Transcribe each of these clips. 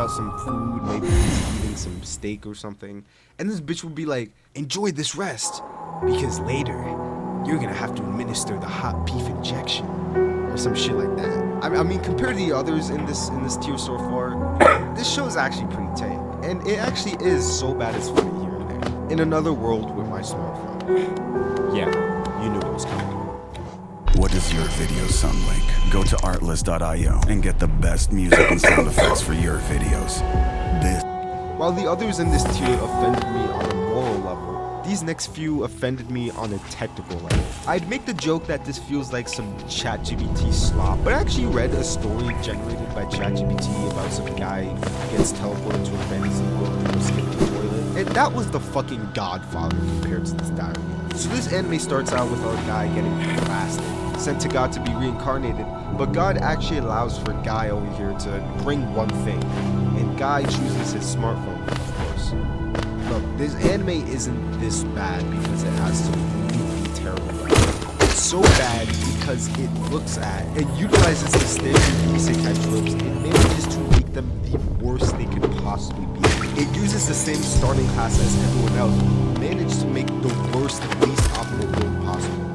about some food, maybe he's eating some steak or something, and this bitch will be like, enjoy this rest, because later, you're gonna have to administer the hot beef injection, or some shit like that. I mean, compared to the others in this tier so far, this show is actually pretty tame, and it actually is so bad it's funny here and there. In another world with my smartphone. Yeah, you knew it was coming. What does your video sound like? Go to artlist.io and get the best music and sound effects for your videos. While the others in this tier offended me on a moral level, these next few offended me on a technical level. I'd make the joke that this feels like some ChatGPT slop, but I actually read a story generated by ChatGPT about some guy who gets teleported to a fantasy world and skipped the toilet. And that was the fucking Godfather compared to this diary. So this anime starts out with our guy getting blasted, sent to God to be reincarnated, but God actually allows for Guy over here to bring one thing, and Guy chooses his smartphone, of course. Look, this anime isn't this bad because it has some really terrible writing. It's so bad because it looks at and utilizes the standard isekai tropes and manages to make them the worst they could possibly be. It uses the same starting class as everyone else, but managed to make the worst, least optimal build possible.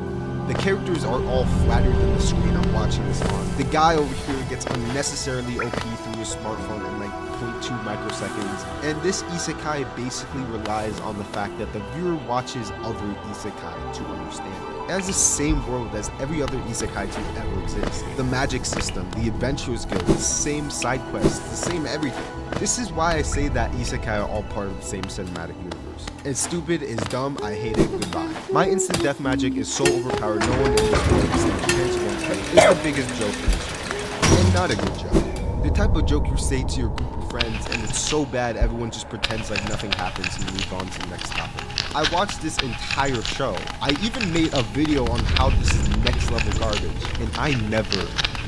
The characters are all flatter than the screen I'm watching this on. The guy over here gets unnecessarily OP through his smartphone in like 0.2 microseconds, and this isekai basically relies on the fact that the viewer watches other isekai to understand it. It has the same world as every other isekai to ever exist. The magic system, the adventurers guild, the same side quests, the same everything. This is why I say that isekai are all part of the same cinematic universe. It's stupid, it's dumb, I hate it, goodbye. My instant death magic is so overpowered no one in this world can stand a chance against me. It's the biggest joke in this show. And not a good joke. The type of joke you say to your group of friends and it's so bad everyone just pretends like nothing happens and move on to the next topic. I watched this entire show. I even made a video on how this is next level garbage, and I never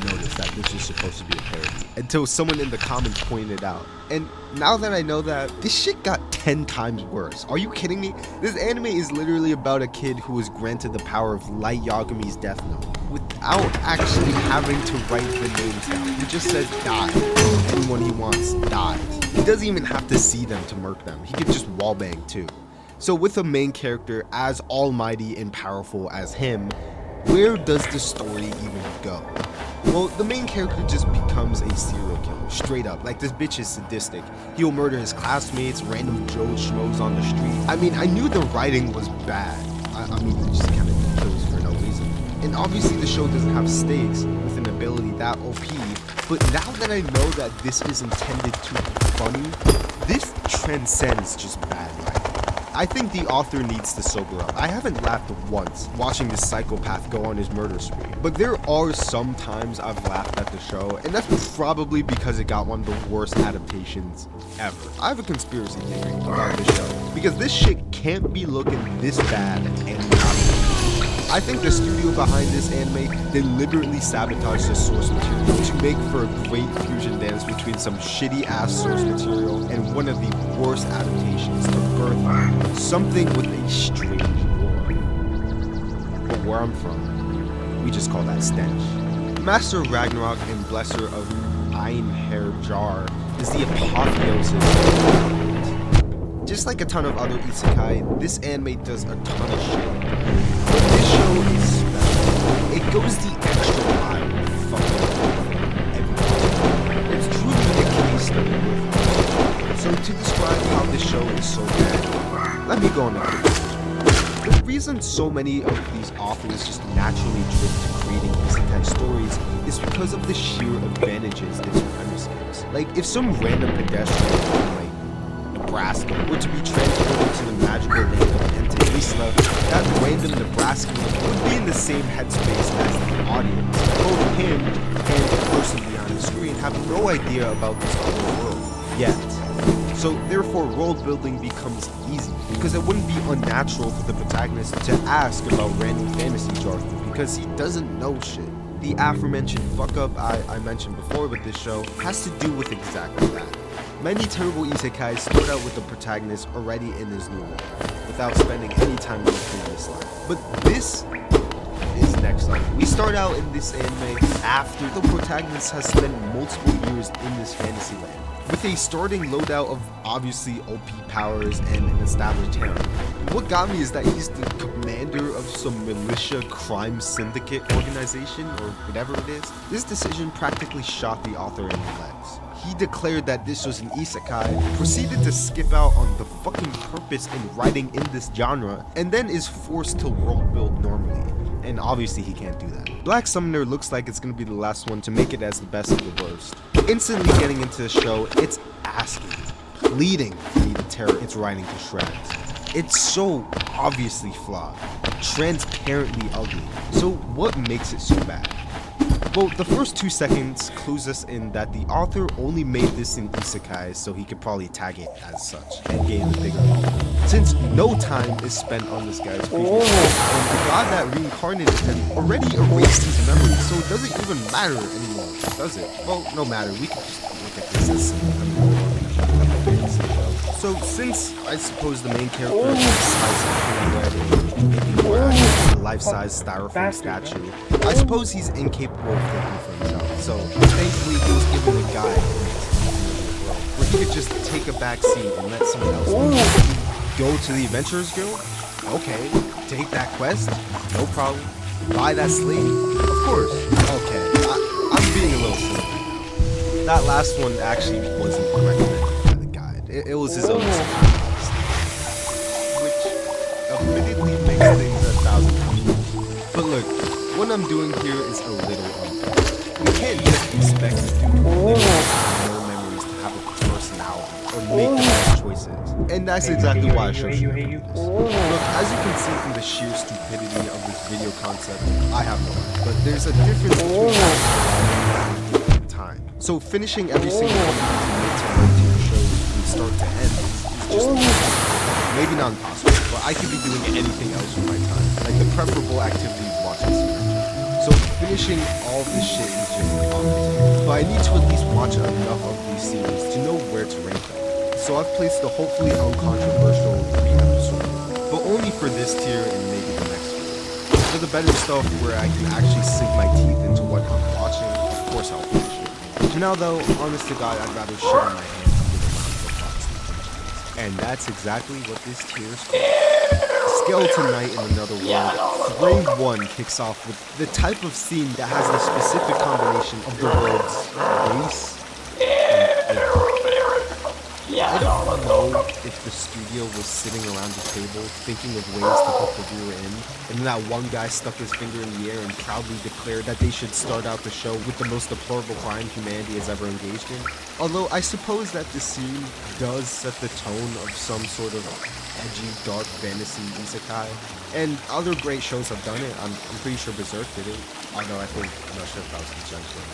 noticed that this was supposed to be a parody until someone in the comments pointed it out. And now that I know that, this shit got 10 times worse. Are you kidding me? This anime is literally about a kid who was granted the power of Light Yagami's Death Note without actually having to write the names down. He just says die. Anyone he wants dies. He doesn't even have to see them to murk them. He could just wallbang too. So with a main character as almighty and powerful as him, where does the story even go? Well, the main character just becomes a serial killer, straight up. Like, this bitch is sadistic. He'll murder his classmates, random Joe Schmoes on the street. I mean, I knew the writing was bad. I mean, he just kind of kills for no reason. And obviously the show doesn't have stakes with an ability that OP, but now that I know that this is intended to be funny, this transcends just bad writing. I think the author needs to sober up. I haven't laughed once watching this psychopath go on his murder spree, but there are some times I've laughed at the show, and that's probably because it got one of the worst adaptations ever. I have a conspiracy theory about this show, because this shit can't be looking this bad and not. I think the studio behind this anime deliberately sabotaged the source material to make for a great fusion dance between some shitty ass source material and one of the worst adaptations to birth something with a strange lore. But where I'm from, we just call that stench. Master of Ragnarok and Blesser of Einherjar Jar is the apotheosis of just like a ton of other isekai, this anime does a ton of shit. This show is special. It goes the extra mile with fucking everything. It's truly a case study. So to describe how this show is so bad, let me go on a quick tangent. The reason so many of these authors just naturally drift to creating isekai stories is because of the sheer advantages its premise gives. Like, if some random pedestrian from like Nebraska were to be transported to the magical land of Isla, that random Nebraskan would be in the same headspace as the audience. Both him and the person behind the screen have no idea about this other world yet. So therefore world building becomes easy, because it wouldn't be unnatural for the protagonist to ask about random fantasy jargon because he doesn't know shit. The aforementioned fuck up I mentioned before with this show has to do with exactly that. Many terrible isekais start out with the protagonist already in his new world, without spending any time in the previous life. But this is next level. We start out in this anime after the protagonist has spent multiple years in this fantasy land. with a starting loadout of obviously OP powers and an established harem. What got me is that he's the commander of some militia crime syndicate organization or whatever it is. This decision practically shot the author in the legs. He declared that this was an isekai, proceeded to skip out on the fucking purpose in writing in this genre, and then is forced to world build normally. And obviously he can't do that. Black Summoner looks like it's gonna be the last one to make it as the best of the worst. Instantly getting into the show, it's asking, pleading for me to tear its writing to shreds. It's so obviously flawed, transparently ugly. So what makes it so bad? Well, the first 2 seconds clues us in that the author only made this in isekai so he could probably tag it as such and gain the bigger author. Since no time is spent on this guy's previous work, and the god that reincarnated him already erased his memory, so it doesn't even matter anymore, does it? Well, no matter, we can just look at this as so since I suppose the main character is a life-size styrofoam statue, I suppose he's incapable of thinking for himself. So thankfully he was given a guide where he could just take a back seat and let someone else go to the Adventurers Guild. Okay, take that quest, no problem. Buy that slave, of course. Okay, I'm being a little silly. That last one actually wasn't recommended. It was his own sacrifice, which admittedly makes things 1,000 times worse. But look, what I'm doing here is a little unfair. You can't just expect a dude who lives with no memories to have a personality or make the best choices. And that's exactly why I should do this. Look, as you can see from the sheer stupidity of this video concept, I have no idea. But there's a difference between time. So finishing every single one of these mid-to-late shows start to end is just maybe not impossible, but I could be doing anything else with my time. Like the preferable activity is watching series. So finishing all this shit is just on the table. But I need to at least watch enough of these series to know where to rank them. So I've placed the hopefully uncontroversial 3-episode one, but only for this tier and maybe the next one. For the better stuff where I can actually sink my teeth into what I'm watching, of course I'll finish it. For now though, honest to God, I'd rather shit on my hands. And that's exactly what this tier is called. Skeleton Knight in Another World. Frame 1 kicks off with the type of scene that has the specific combination of the words base and air. I don't know if the studio was sitting around the table thinking of ways to hook the viewer in, and then that one guy stuck his finger in the air and proudly declared that they should start out the show with the most deplorable crime humanity has ever engaged in. Although I suppose that the scene does set the tone of some sort of edgy, dark fantasy isekai, and other great shows have done it. I'm pretty sure Berserk did it, although I'm not sure if that was consensual.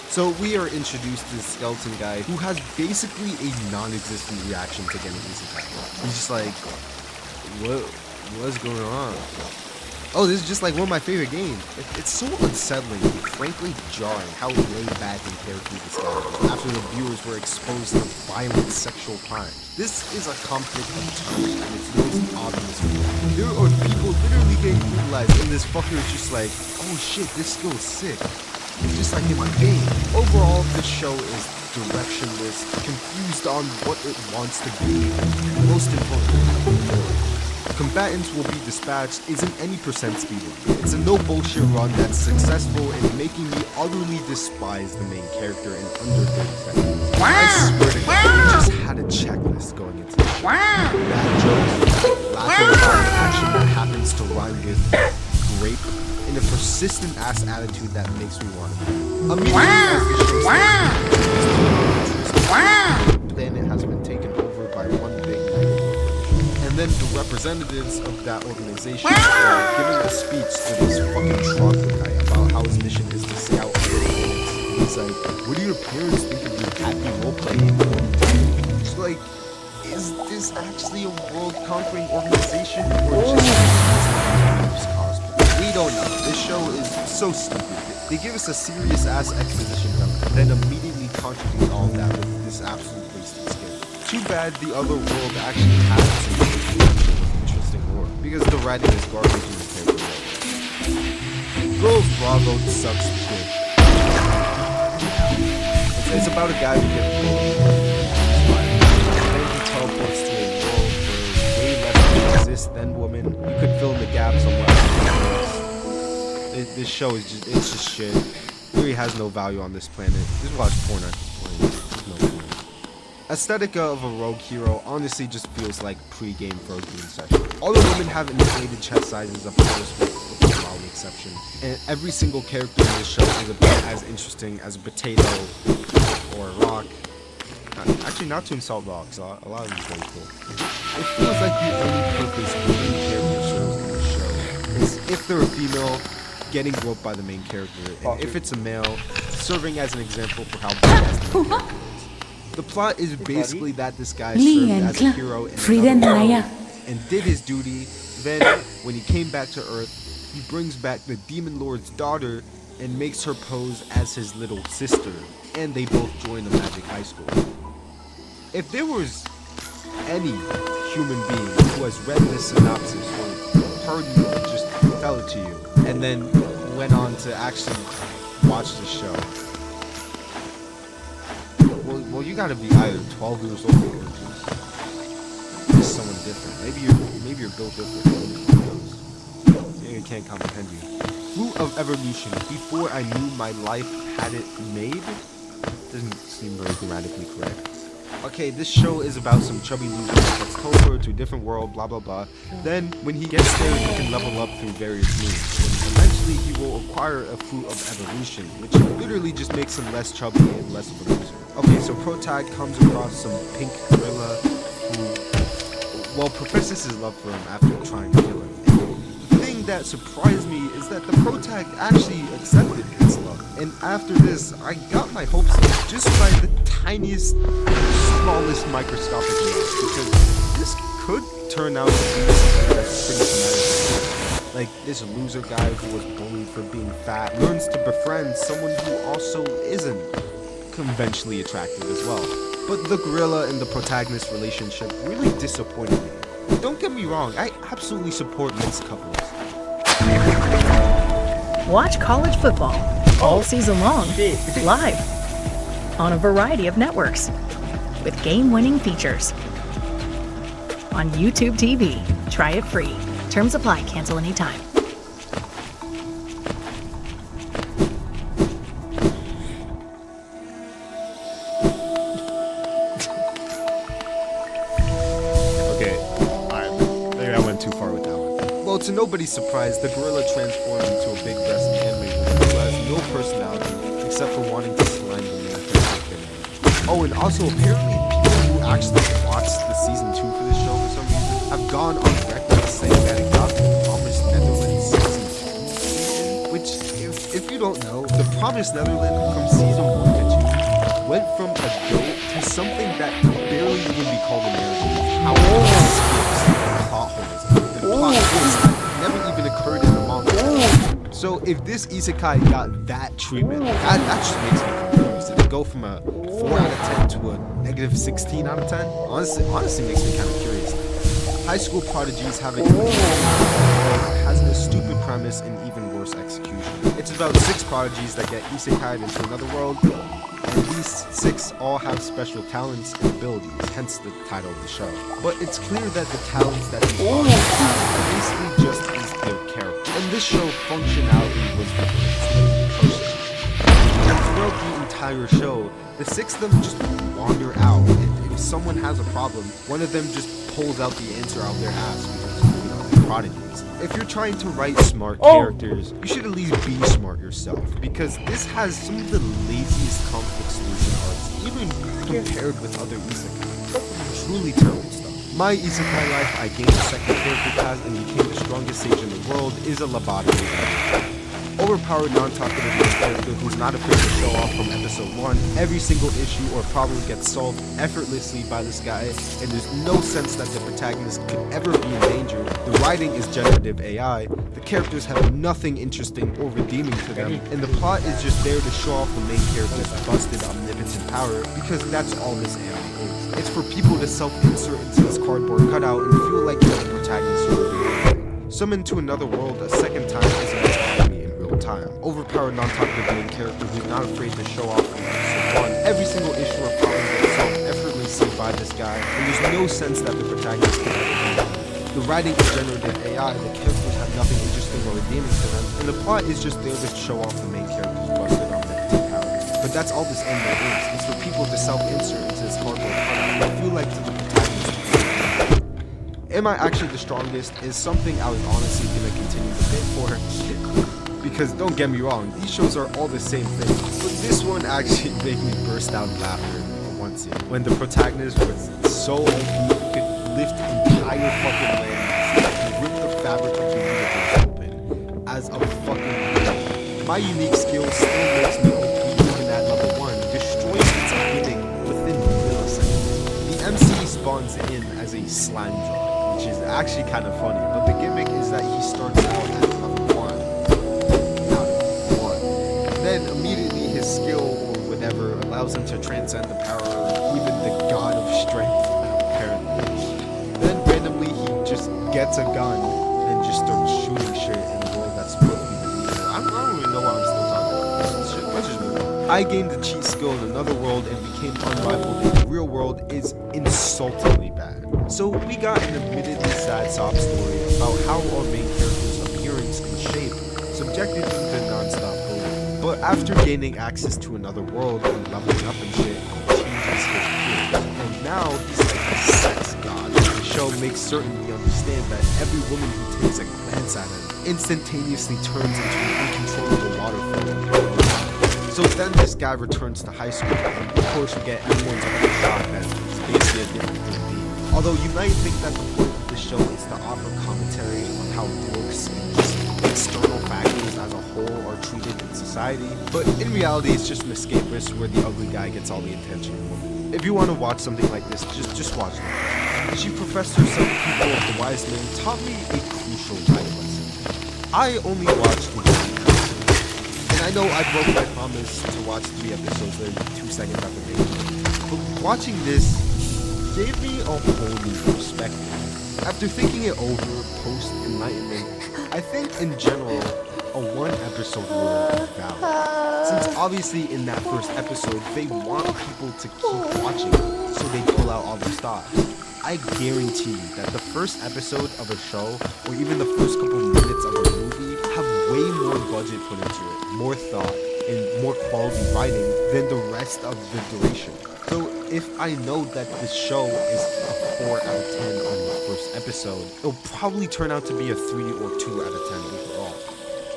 So we are introduced to this skeleton guy who has basically a non-existent reaction to getting isekai. He's just like, what's going on? Oh, this is just like one of my favorite games. It's so unsettling and frankly jarring how laid back and carefree this guy was after the viewers were exposed to violent sexual crime. This is a conflict of terms and it's most obvious. There are people literally getting brutalized and this fucker is just like, oh shit, this skill is sick. It's just like in my game. Overall, this show is directionless, confused on what it wants to be, and most importantly, combatants will be dispatched isn't any percent speeding. It's a no bullshit run that's successful in making me utterly despise the main character in under 30 seconds. I swear to God, we just had a checklist going into this. Bad jokes, lack of action that happens to rhyme with grape, and a persistent ass attitude that makes me want to. Immediately as the show starts, the planet has been taken over by one big and then the representatives of that organization are giving a speech to this fucking troglodyte about how his mission is to scout other planets. He's like, what do your parents think of your happy role-playing? It's like, is this actually a world-conquering organization or just we don't know. This show is so stupid. They give us a serious-ass exposition dump, then immediately contradict all that with this absolute wasted skill. Too bad the other world actually has some interesting lore, because the writing is garbage in the character. Girls Bravo sucks shit. It's about a guy who gets bullied, and then he teleports to a world where way less men exist than women. You could fill in the gaps on what this show is it's just shit. It really has no value on this planet. Just watch porn at this point. There's no point. Aesthetica of a rogue hero honestly just feels like pre-game for a goon session. All the women have inflated chest sizes of course with the wild exception. And every single character in this show is about as interesting as a potato or a rock. Actually, not to insult rocks, a lot of them are very cool. It feels like the only purpose the main character serves in the show is if they're a female, getting groped by the main character, and if it's a male, serving as an example for how badass the main character is. The plot is basically that this guy served as a hero in another world and did his duty. Then, when he came back to Earth, he brings back the Demon Lord's daughter and makes her pose as his little sister, and they both join a magic high school. If there was any human being who has read this synopsis or heard me just tell it to you, and then went on to actually watch the show, well, you gotta be either 12 years old or just someone different. Maybe you're built different. Who knows? Maybe I can't comprehend you. Fruit of evolution. Before I knew my life had it made. Doesn't seem very grammatically correct. Okay, this show is about some chubby loser that gets teleported to a different world, blah blah blah. Then, when he gets there, he can level up through various means. And eventually, he will acquire a fruit of evolution, which literally just makes him less chubby and less of a loser. Okay, so Protag comes across some pink gorilla who, well, professes his love for him after trying to kill him. And the thing that surprised me is that the Protag actually accepted his love. And after this, I got my hopes up just by the tiniest, smallest microscopic noise, because this could turn out to be something that's pretty traumatic. Like this loser guy who was bullied for being fat learns to befriend someone who also isn't conventionally attractive as well. But the gorilla and the protagonist relationship really disappointed me. Don't get me wrong, I absolutely support mixed couples. Watch college football all season long, live, on a variety of networks, with game-winning features. On YouTube TV, try it free. Terms apply, cancel anytime. Well, to nobody's surprise, the gorilla transformed into a big-breasted anime woman who has no personality except for wanting to slime the main character. Oh, and also apparently people who actually watched the season 2 for this show for some reason have gone on record saying that it got the Promised Netherlands season 2, which, if you don't know, the Promised Netherlands from season 1 to 2 went from a joke to something that could barely even be called a narrative. How plot holes. The plot twist never even occurred in the manga. So if this isekai got that treatment, that just makes me confused. Did it go from a 4 out of 10 to a negative 16 out of 10? Honestly makes me kind of curious. High school prodigies have has a stupid premise and even worse execution. It's about 6 prodigies that get isekai'd into another world, and these 6 all have special talents and abilities, hence the title of the show. But it's clear that the talents that these prodigies have are basically just as their character. In this show, functionality was the person. And throughout the entire show, the 6 of them just wander out. If someone has a problem, one of them just pulls out the answer out of their ass because, they're prodigies. If you're trying to write smart characters, you should at least be smart yourself, because this has some of the laziest conflict solution arcs, even compared with other isekai. Truly terrible stuff. My isekai life, I gained a second character class and became the strongest sage in the world, is a lobotomy. Overpowered, non-talkative main character who's not afraid to show off from episode 1. Every single issue or problem gets solved effortlessly by this guy, and there's no sense that the protagonist could ever be in danger. The writing is generative AI, the characters have nothing interesting or redeeming to them, and the plot is just there to show off the main character's busted omnipotent power, because that's all this anime is. It's for people to self-insert into this cardboard cutout and feel like you're the protagonist. Summoned to another world a second time is a time. overpowered non-talkative main character who's not afraid to show off from episode 1. Every single issue or problem gets solved effortlessly by this guy, and there's no sense that the protagonist can ever do that. The writing is generative AI, the characters have nothing interesting or redeeming to them, and the plot is just there to show off the main character's busted omnipotent power. But that's all this anime is. It's for people to self-insert into this hardcore content. I feel like to the protagonist. Am I actually the strongest is something I was honestly gonna continue to bid for. Because don't get me wrong, these shows are all the same thing. But this one actually made me burst out in laughter for one scene. When the protagonist was so OP, he could lift entire fucking lands and rip the fabric of the universe open as a fucking man. My unique skill still makes me OP even at level 1, destroying its beginning within milliseconds. The MC spawns in as a slime drop, which is actually kind of funny, but the gimmick is that he starts out at level 1, out of 1. Then immediately his skill or whatever allows him to transcend the power of even the god of strength, apparently. Then randomly he just gets a gun and just starts shooting shit in a world that's supposed to be medieval. I don't even know why I'm still talking about this shit. Let's just move on. I gained the cheat skill in another world and became unrivaled in the real world is insultingly bad. So we got an admittedly sad sob story about how our main character's appearance and shape subjected him to non-stop bullying. But after gaining access to another world and leveling up and shit, he changes his appearance. And now he's like a sex god. The show makes certain we understand that every woman who takes a glance at him instantaneously turns into an uncontrollable waterfall. So then this guy returns to high school, and of course we get everyone's own shock that it's basically a different human being. Although you might think that the point of this show is to offer commentary on how looks and just external factors as a whole are treated in society, but in reality it's just an escapist where the ugly guy gets all the attention. If you want to watch something like this, just watch it. She professed herself people of the wise men taught me a crucial life lesson. I only watched one episode, and I know I broke my promise to watch 3 episodes in 2 seconds after making it, but watching this gave me a whole new perspective. After thinking it over post-enlightenment, I think in general, a 1 episode rule is valid. Since obviously in that first episode, they want people to keep watching, so they pull out all the stops. I guarantee you that the first episode of a show, or even the first couple minutes of a movie, have way more budget put into it, more thought, and more quality writing than the rest of the duration. So if I know that this show is a 4 out of 10 on the first episode, it'll probably turn out to be a 3 or 2 out of 10 overall.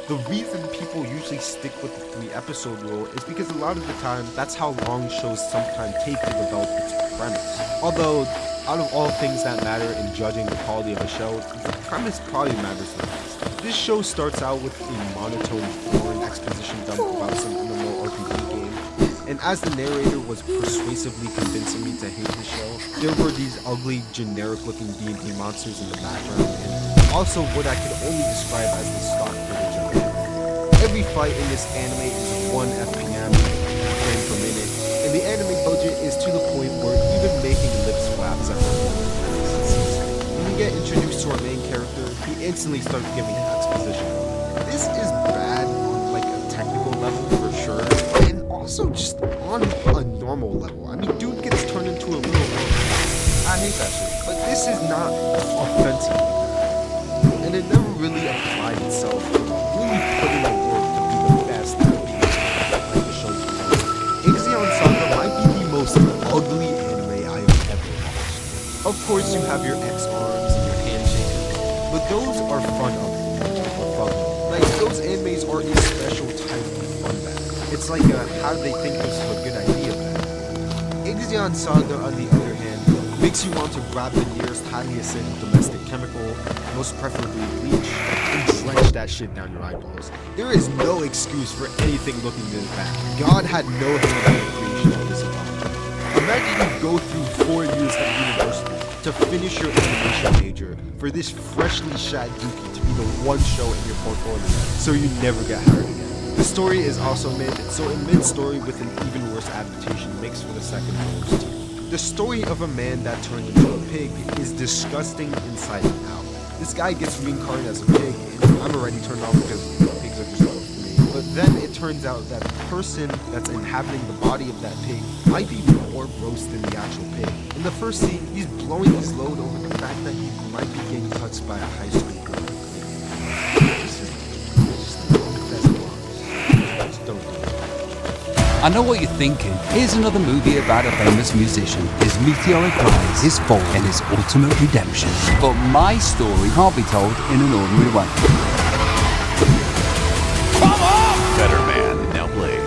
The reason people usually stick with the 3 episode rule is because a lot of the time, that's how long shows sometimes take to develop its premise. Although, out of all things that matter in judging the quality of a show, the premise probably matters the most. This show starts out with a monotone foreign exposition dump about some MMORPG game, and as the narrator was persuasively convincing me to hate the show, there were these ugly, generic-looking D&D monsters in the background, and also what I could only describe as the stock footage of it. Every fight in this anime is 1 FPM, frame per minute, and the anime budget is to the point where even making lips flaps at the moment. When we get introduced to our main character, he instantly starts giving exposition. This is bad on like a technical level for sure, and also just on a normal level. I mean, dude gets turned into a little boy. I hate that shit, but this is not offensive, and it never really applied itself to really put in the work to be the best at being like the show's doing. Ixion Saga might be the most ugly anime I have ever watched. Of course, you have your X-arms and your handshakes, but those are fun for fun. Like, those animes are a special type of fun bag. It's like how do they think this is a good idea bag. Ixion Saga, on the other hand, makes you want to grab the nearest highly acidic domestic chemical, most preferably bleach, and drench that shit down your eyeballs. There is no excuse for anything looking this bad. God had no hand in the creation of this environment. Imagine you go through 4 years of university to finish your animation major for this freshly shot Yuki to be the one show in your portfolio, so you never get hired again. The story is also mid, so a mid-story with an even worse adaptation makes for the second worst. The story of a man that turned into a pig is disgusting inside and out. This guy gets reincarnated as a pig, and I'm already turned off because pigs are just gross to me. But Then it turns out that the person that's inhabiting the body of that pig might be more gross than the actual pig. In the first scene, he's blowing his load over the fact that he might be getting touched by a high school girl. Just don't do it. I know what you're thinking. Here's another movie about a famous musician, his meteoric rise, his fall, and his ultimate redemption. But my story can't be told in an ordinary way. Better man, now play.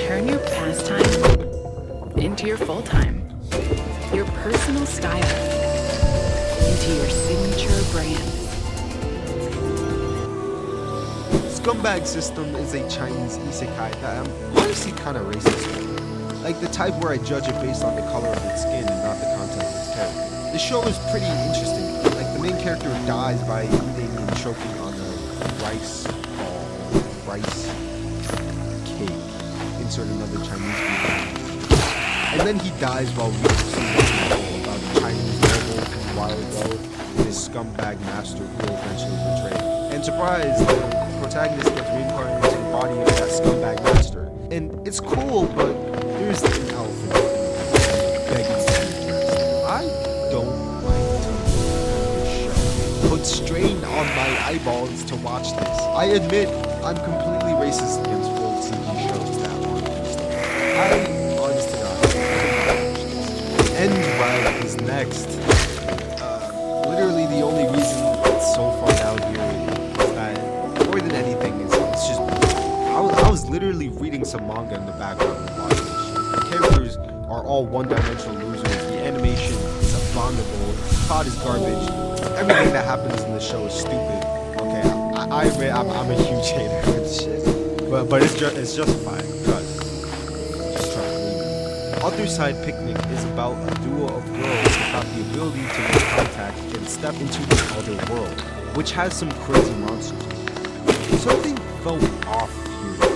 Turn your pastime into your full time. Your personal style into your signature brand. Scumbag System is a Chinese isekai that I'm honestly kind of racist for. Like the type where I judge it based on the color of its skin and not the content of its character. The show is pretty interesting. Like the main character dies by eating and choking on a rice cake. Insert another Chinese food. And then he dies while reading some about a Chinese novel from a while ago with his scumbag master who will eventually betray. And surprise, the protagonist gets reincarnated into the body of that scumbag master. And it's cool, but there's an elephant begging to be addressed. I don't like this show. Put strain on my eyeballs to watch this. I admit I'm completely racist against world TV shows that aren't based on. I, honest to God, End Ride is next. Literally the only reason it's so far down here is that, more than anything, it's just, I was literally reading some manga in the background and watching this shit. The characters are all one-dimensional losers, the animation is abominable, the plot is garbage, everything that happens in the show is stupid. Okay, I admit I'm a huge hater of this shit, but it's justified, because just try to read it. Other Side Picnic is about a duo of girls without the ability to make contact and step into the other world, which has some crazy monsters. Something felt off here.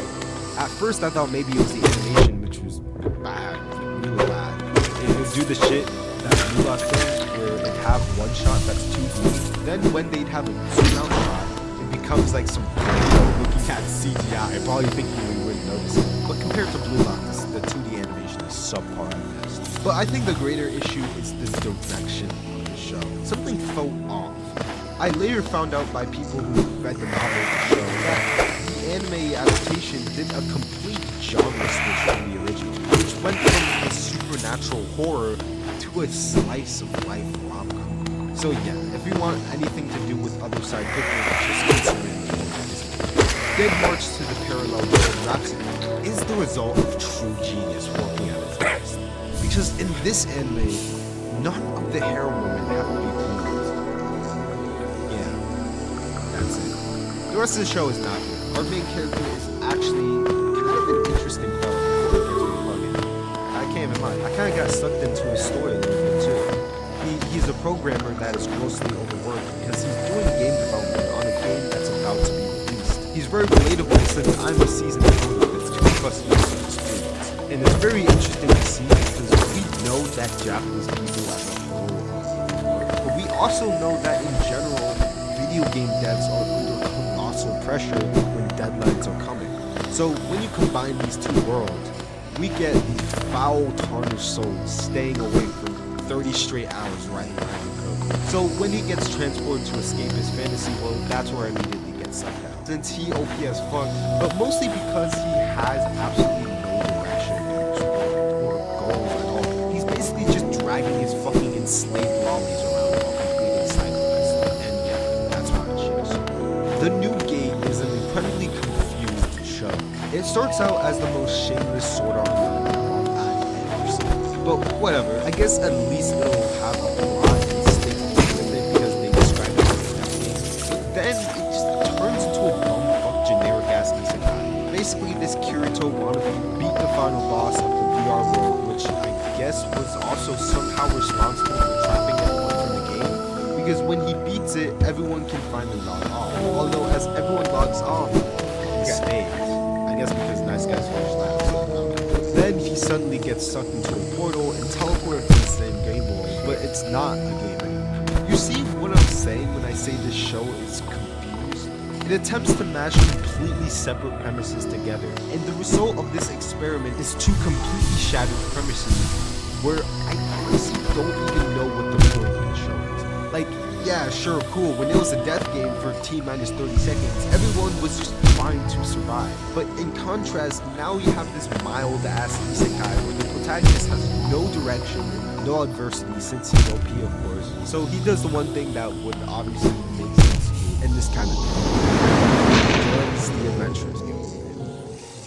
At first I thought maybe it was the animation, which was bad, really bad. It would do the shit that Mula does, where it'd have one shot that's 2D. Then when they'd have a zoom out shot, it becomes like some looking at CGI. Probably thinking we wouldn't notice it. But compared to Blue Lock, the 2D animation is subpar at best. But I think the greater issue is the direction of the show. Something felt off. I later found out by people who read the novel of the show that the anime adaptation did a complete genre switch from the original, which went from a supernatural horror to a slice of life rom-com. So yeah, if you want anything to do with Other Side Picnic, just consider it. Dead March to the Parallel World Rhapsody is the result of true genius working at its best. Because in this anime, none of the hero women have to be females. Yeah, that's it. The rest of the show is not good. Our main character is actually kind of an interesting fellow before he gets repugnant. I can't even lie, I kind of got sucked into his story a little bit too. He's a programmer that is grossly overworked because he's doing game development on a game that's about to be released. He's very relatable since I'm a seasoned coder with 2+ years of experience. And it's very interesting to see because we know that Japanese people as a whole are overworked. But we also know that in general, video game devs are under colossal pressure when deadlines are coming. So when you combine these two worlds, we get the foul, tarnished souls staying awake for 30 straight hours writing code. So when he gets transported to escape his fantasy world, that's where I immediately get sucked out. Since he OP as fuck, but mostly because he has absolutely no direction or goals at all. He's basically just dragging his fucking enslaved lollies around while completing side quests. And yeah, that's how much it is. The new game is an incredibly confused show. It starts out as the most shameless Sword Art Online I've ever seen. But whatever, I guess at least it'll have a plot and stick with it because they describe it as a death game. But then it just turns into a bumfuck generic ass isekai. Basically, this Kirito wannabe beat the final boss of the VR world, which I guess was also somehow responsible for trapping everyone from the game. Because when he beats it, everyone can finally log off. Although as everyone logs off, he stays. I guess because nice guys finish last. Then he suddenly gets sucked into a portal and teleported to the same game world, but it's not a game anymore. You see what I'm saying when I say this show is confused? It attempts to mash completely separate premises together, and the result of this experiment is two completely shattered premises where I honestly don't even know what the point of the show is. Like, yeah, sure, cool, when it was a death game for T minus 30 seconds, everyone was just trying to survive. But in contrast, now you have this mild-ass isekai where the protagonist has no direction, no adversity since he's OP, of course. So he does the one thing that would obviously make sense in this kind of thing. Joins the adventures guild.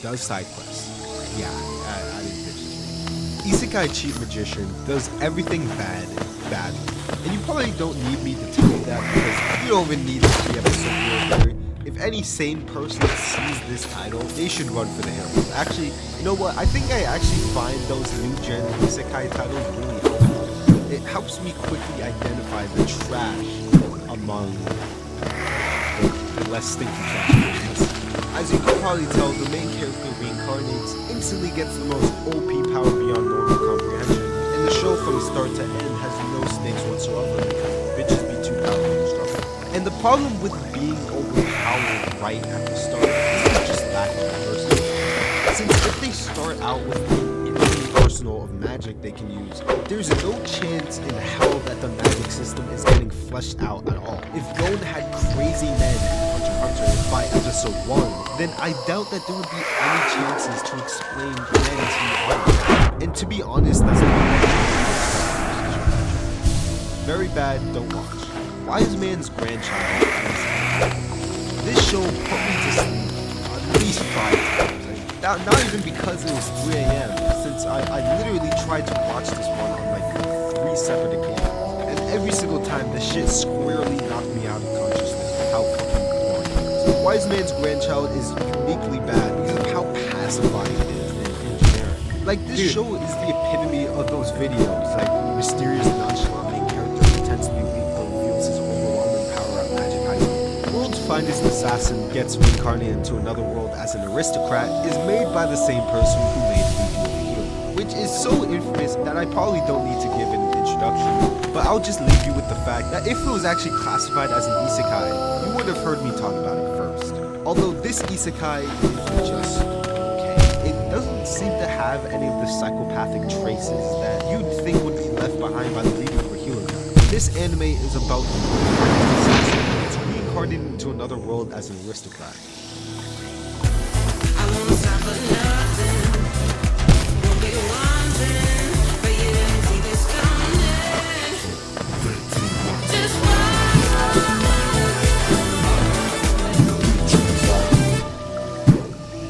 Does side quests. Yeah, I didn't bitch this. Isekai cheat magician does everything badly. And you probably don't need me to tell you that because you don't even need a 3-episode rule. If any sane person sees this title, they should run for the hills. Actually, you know what? I think I actually find those new gen isekai titles really helpful. It helps me quickly identify the trash among the less stinky trash versions. As you can probably tell, the main character reincarnates, instantly gets the most OP power beyond normal comprehension, and the show from start to end has no stakes whatsoever because bitches be too powerful to struggle. And the problem with being overpowered right at the start isn't just lack of diversity. Since if they start out with an infinite arsenal of magic they can use, there's no chance in hell that the magic system is getting fleshed out at all. If Gon had crazy men in Hunter x Hunter by episode 1, then I doubt that there would be any chances to explain men to the audience. And to be honest, that's very bad, don't watch. Wise Man's Grandchild. This show put me to sleep at least 5 times. Not even because it was 3 a.m. Since I literally tried to watch this one on like 3 separate occasions. And every single time the shit squarely knocked me out of consciousness. How fucking boring it is. Wise Man's Grandchild is uniquely bad because of how pacifying it is and generic. Like this show is the epitome of those videos, like mysterious nonchalant main character pretends to be weak but reveals his overwhelming power at magic high school. World's Finest Assassin gets reincarnated into another world as an aristocrat is made by the same person who made Yu-Gi-Oh! Which is so infamous that I probably don't need to give an introduction, but I'll just leave you with the fact that if it was actually classified as an isekai, you would have heard me talk about it first. Although this isekai is just okay, it doesn't seem to have any of the psychopathic traces that you'd think would be left behind by the leading of a hero. This anime is about the assassin who gets reincarnated into another world as an aristocrat.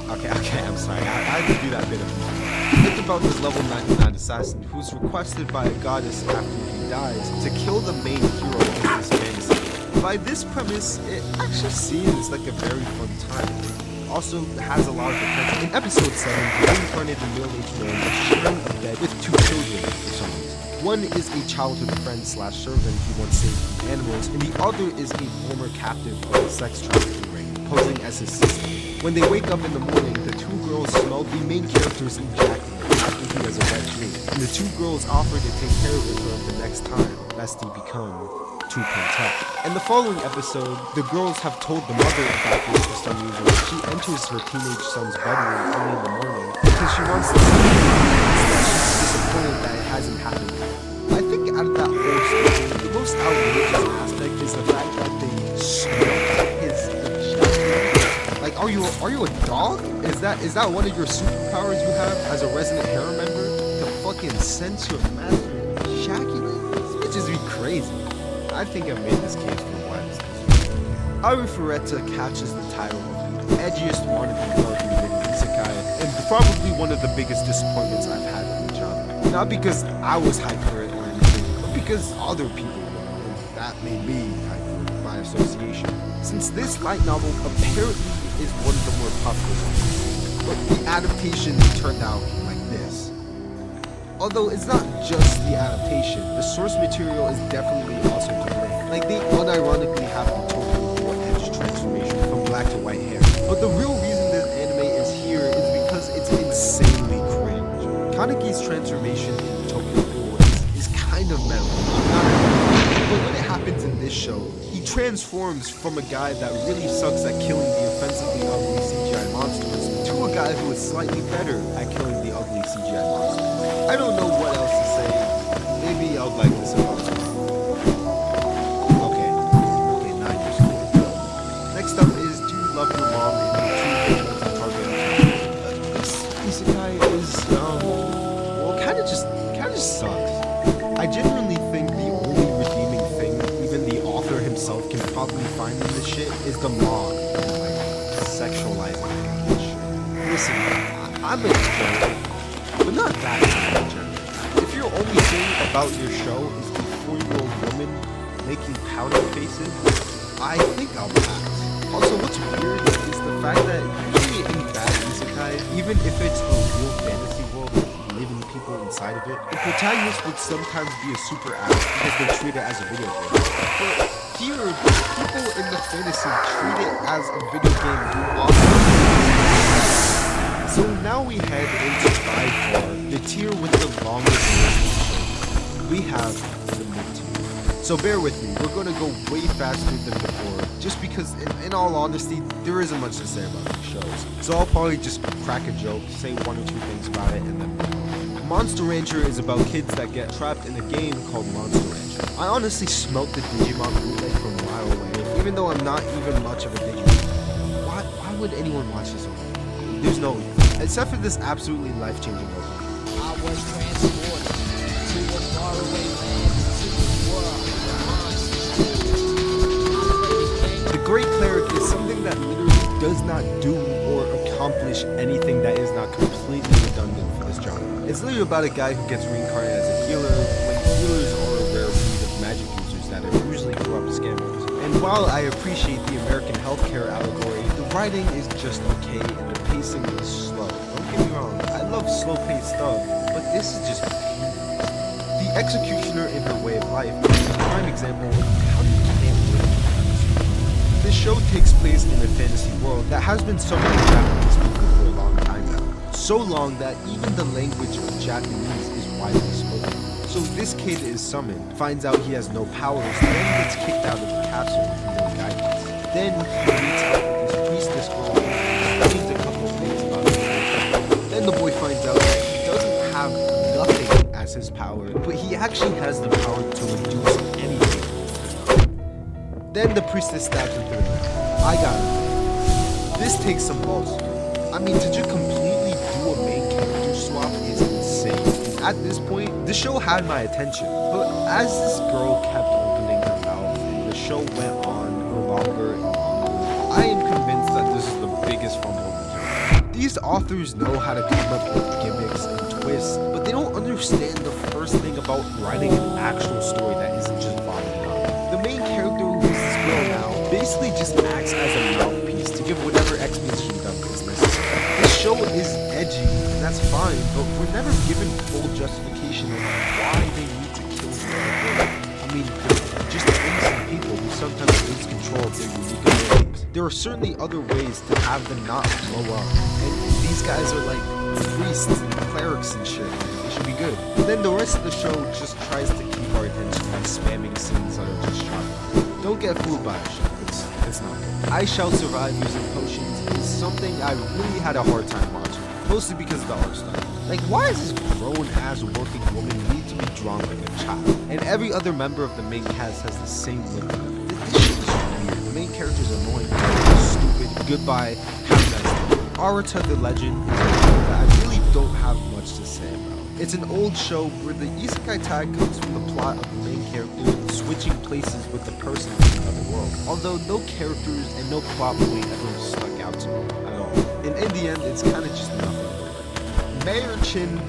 Okay, I'm sorry. I had to do that bit of music. Think about this level 99 assassin who's requested by a goddess after he dies to kill the main hero of this fantasy. By this premise, it actually seems like a very fun time. It also has a lot of potential. In episode 7, the reincarnated middle-aged man is sharing a bed with 2 children for some reason. One is a childhood friend slash servant he once saved from animals, and the other is a former captive of a sex trafficking ring, posing as his sister. When they wake up in the morning, the 2 girls smell the main character's ejaculate after he has a wet dream, and the 2 girls offer to take care of it for him the next time, lest he become too content. In the following episode, the girls have told the mother about this for some reason. She enters her teenage son's bedroom early in the morning because she wants to see him, and she's disappointed that it hasn't happened yet. I think out of that whole story, the most outrageous aspect is the fact that they smell his ejaculate. Like, are you a dog? Is that one of your superpowers you have as a resident harem member? To fucking sense your master ejaculate? This bitches be crazy. I think I made this case for why this is. Arifureta catches the title of the edgiest wannabe girl-related isekai, and probably one of the biggest disappointments I've had in the genre. Not because I was hyped for it or anything, but because other people were, and that made me hyped for it by association. Since this light novel apparently is one of the more popular ones, but the adaptation turned out like this. Although it's not just the adaptation, the source material is definitely also to blame. Like, they unironically have the total war edge transformation from black to white hair. But the real reason this anime is here is because it's insanely cringe. Kaneki's transformation in Tokyo Ghoul is kind of metal. But when it happens in this show, he transforms from a guy that really sucks at killing the offensively ugly CGI monsters to a guy who is slightly better at killing the ugly CGI monsters. I don't know what else to say. Maybe I'll like this about it. Okay, 9 years old. Next up is Do You Love Your Mom in the 2 Target. This isekai is, well, kind of just sucks. I genuinely think the only redeeming thing even the author himself can probably find in this shit is the mom and like sexualizing this shit. Listen, I'm a degenerate, but not that kind of degenerate. If your only thing about your show is the 4-year-old woman making pouting faces, I think I'll pass. Also, what's weird is the fact that usually in bad isekai, even if it's a real fantasy world with living people inside of it, the protagonist would sometimes be a super ass because they treat it as a video game. But here, people in the fantasy treat it as a video game also. So now we head into by far the tier with the longest list. We have the mid-tier. So bear with me, we're going to go way faster than before, just because in all honesty, there isn't much to say about these shows. So I'll probably just crack a joke, say 1 or 2 things about it, and then Monster Rancher is about kids that get trapped in a game called Monster Rancher. I honestly smelt the Digimon bootleg from a mile away, even though I'm not even much of a Digimon. Why would anyone watch this over? There's no reason, except for this absolutely life-changing opening. I was transported to a faraway land, to the world. The Great Cleric is something that literally does not do or accomplish anything that is not completely redundant for this genre. It's literally about a guy who gets reincarnated as a healer when healers are a rare breed of magic users that are usually corrupt scammers. And while I appreciate the American healthcare allegory, the writing is just okay and the pacing is slow. Don't get me wrong, I love slow-paced stuff, but this is just painful. The Executioner in Her Way of Life is a prime example of how you can't wait. This show takes place in a fantasy world that has been summoned in Japanese people for a long time now. So long that even the language of Japanese is widely spoken. So this kid is summoned, finds out he has no powers, then gets kicked out of the castle with no guidance. Then he meets up with this priestess girl who explains a couple of things about him. Then the boy finds out that he doesn't have nothing as his power, but he actually has the power to reduce anything. Then the priestess stabs him through the neck. I got it. This takes some balls. I mean, to just completely do a main character swap is insane. At this point, the show had my attention, but as this girl kept opening her mouth and the show went on longer and longer, I am convinced that this is the biggest fumble in the genre. These authors know how to come up with gimmicks and twists, but they don't understand the first thing about writing an actual story that isn't just vomiting on. The main character, who is this girl now, basically just acts as a mouthpiece to give whatever exposition dump is necessary. This show is edgy, and that's fine, but we're never given full justification of why they need to kill the other girl. I mean, they're just innocent people who sometimes lose control of their unique abilities. There are certainly other ways to have them not blow up, and these guys are like priests and clerics and shit. They should be good. And then the rest of the show just tries to keep our attention by spamming scenes that are just shocking. Don't get fooled by the show. It's not good. I Shall Survive Using Potions is something I really had a hard time watching, mostly because of the art style. Like, why is this grown-ass working woman need to be drawn like a child? And every other member of the main cast has the same look to them. This shit is weird. The main character is annoying, stupid, goodbye, have a nice day. Arata the Legend is a show that I really don't have much to say about. It's an old show where the isekai tag comes from the plot of the main character switching places with the person in another world. Although no characters and no plot point ever stuck out to me at all. And in the end, it's kind of just nothing. Mayor Chin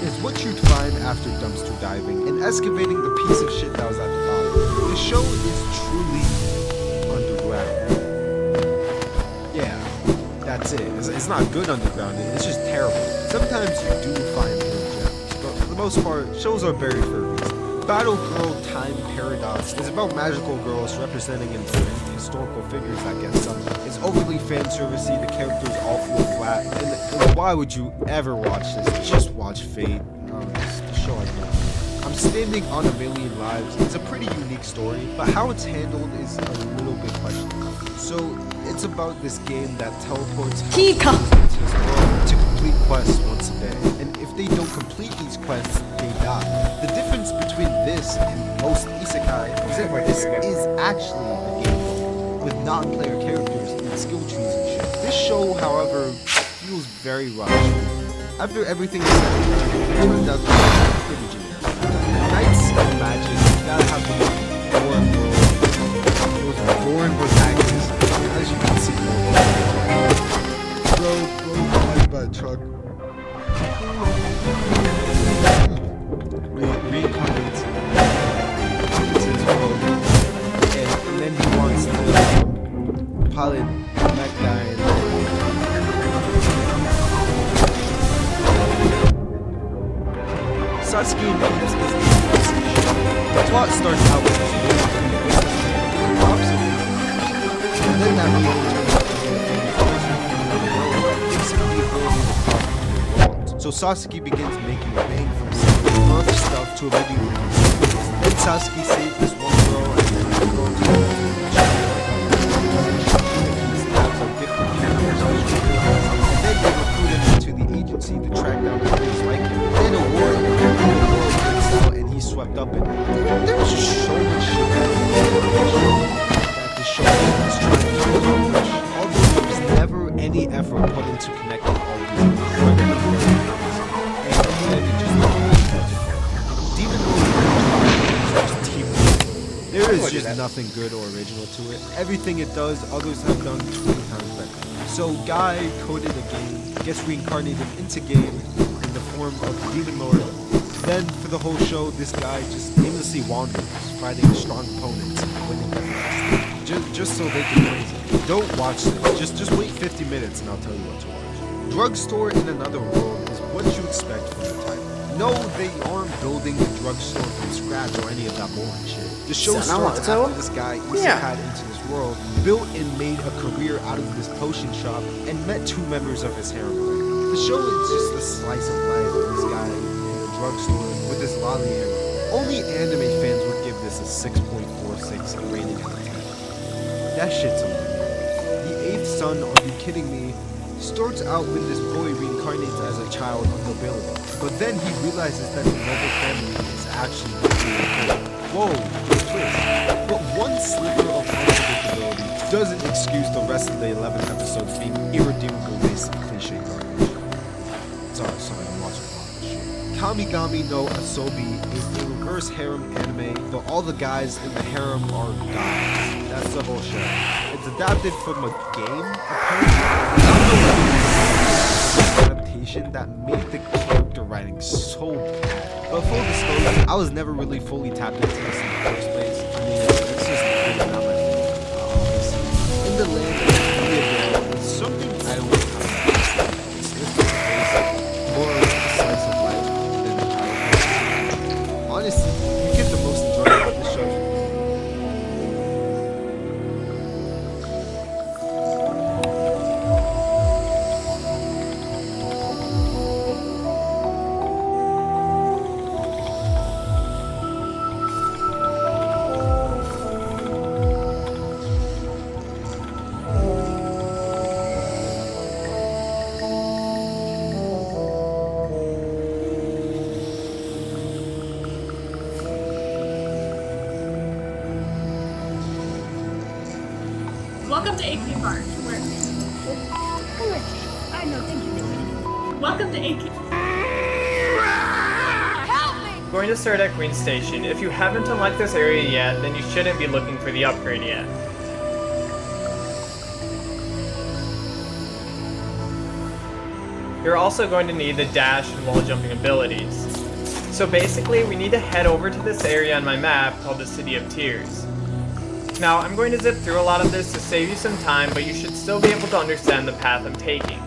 is what you'd find after dumpster diving and excavating the piece of shit that was at the bottom. The show is truly underground. Yeah, that's it. It's not good underground, it's just terrible. Sometimes you do find little gems, but for the most part, shows are buried for a reason. Battle Girl Time Paradox is about magical girls representing important historical figures that get summoned. It's overly fan servicey, the characters all feel flat, and why would you ever watch this? Just watch Fate. It's the show I know. I'm Standing on a Million Lives. It's a pretty unique story, but how it's handled is a little bit questionable. So it's about this game that teleports into this world to complete quests once a day, and if they don't complete these quests, they die. The difference between this and most isekai is that this is actually a game with non-player characters and skill trees and shit. This show, however, feels very rushed. After everything is said, it turns out to be pretty generic. Knights and magic, you gotta have the boring world, those boring protagonists, as you can see. Bro, by a truck. Reincarnates into his world, and then he wants to pilot that guy. Sasuke and Peeps is the plot starts out with this and then that means so Sasuke begins making a name for himself and other stuff to already then Sasuke saves this one girl and then the girl to and then they recruit him into the agency to track down players like him. Then a war breaks out and he's swept up in it. There's just so much shit that this show is trying to accomplish. Although there's never any effort put into connecting all these incredible characters. And it just Demon there is just nothing good or original to it. Everything it does, others have done 20 times better. So Guy coded a game, gets reincarnated into game in the form of Demon Lord. Then for the whole show, this guy just aimlessly wanders, fighting strong opponents and winning their matches. Just so they can praise it. Don't watch this. Just wait 50 minutes and I'll tell you what to watch. Drugstore in Another World is what you expect from the title. No, they aren't building the drugstore from scratch or any of that boring shit. The show starts after this guy isekai'd into this world, built and made a career out of this potion shop, and met two members of his harem. The show is just a slice of life of this guy in the drugstore with his lolly hair. Only anime fans would give this a 6.46 rating out of 10. That shit's amazing. The Eighth Son, are you kidding me? Starts out when this boy reincarnates as a child of nobility, but then he realizes that the noble family is actually really cool. Whoa, twist. But one sliver of unpredictability doesn't excuse the rest of the 11 episodes being irredeemable basic cliche garbage. Sorry, I'm watching a lot of shit. Kamigami no Asobi is a reverse harem anime, but all the guys in the harem are guys. That's the whole show. It's adapted from a game, apparently. Adaptation that made the character writing so bad. But full disclosure, I was never really fully tapped into this in the first place. I mean, it's just really not my thing, obviously. In the land of Korea, it's something I don't know how to It's just basic, more slice of life than the title. Honestly, you get the most enjoyment out of the show. Welcome to AK Park. Where? I know, thank you. Welcome to AK. Help me! Going to Serdek Green Station. If you haven't unlocked this area yet, then you shouldn't be looking for the upgrade yet. You're also going to need the dash and wall jumping abilities. So basically, we need to head over to this area on my map called the City of Tears. Now, I'm going to zip through a lot of this to save you some time, but you should still be able to understand the path I'm taking.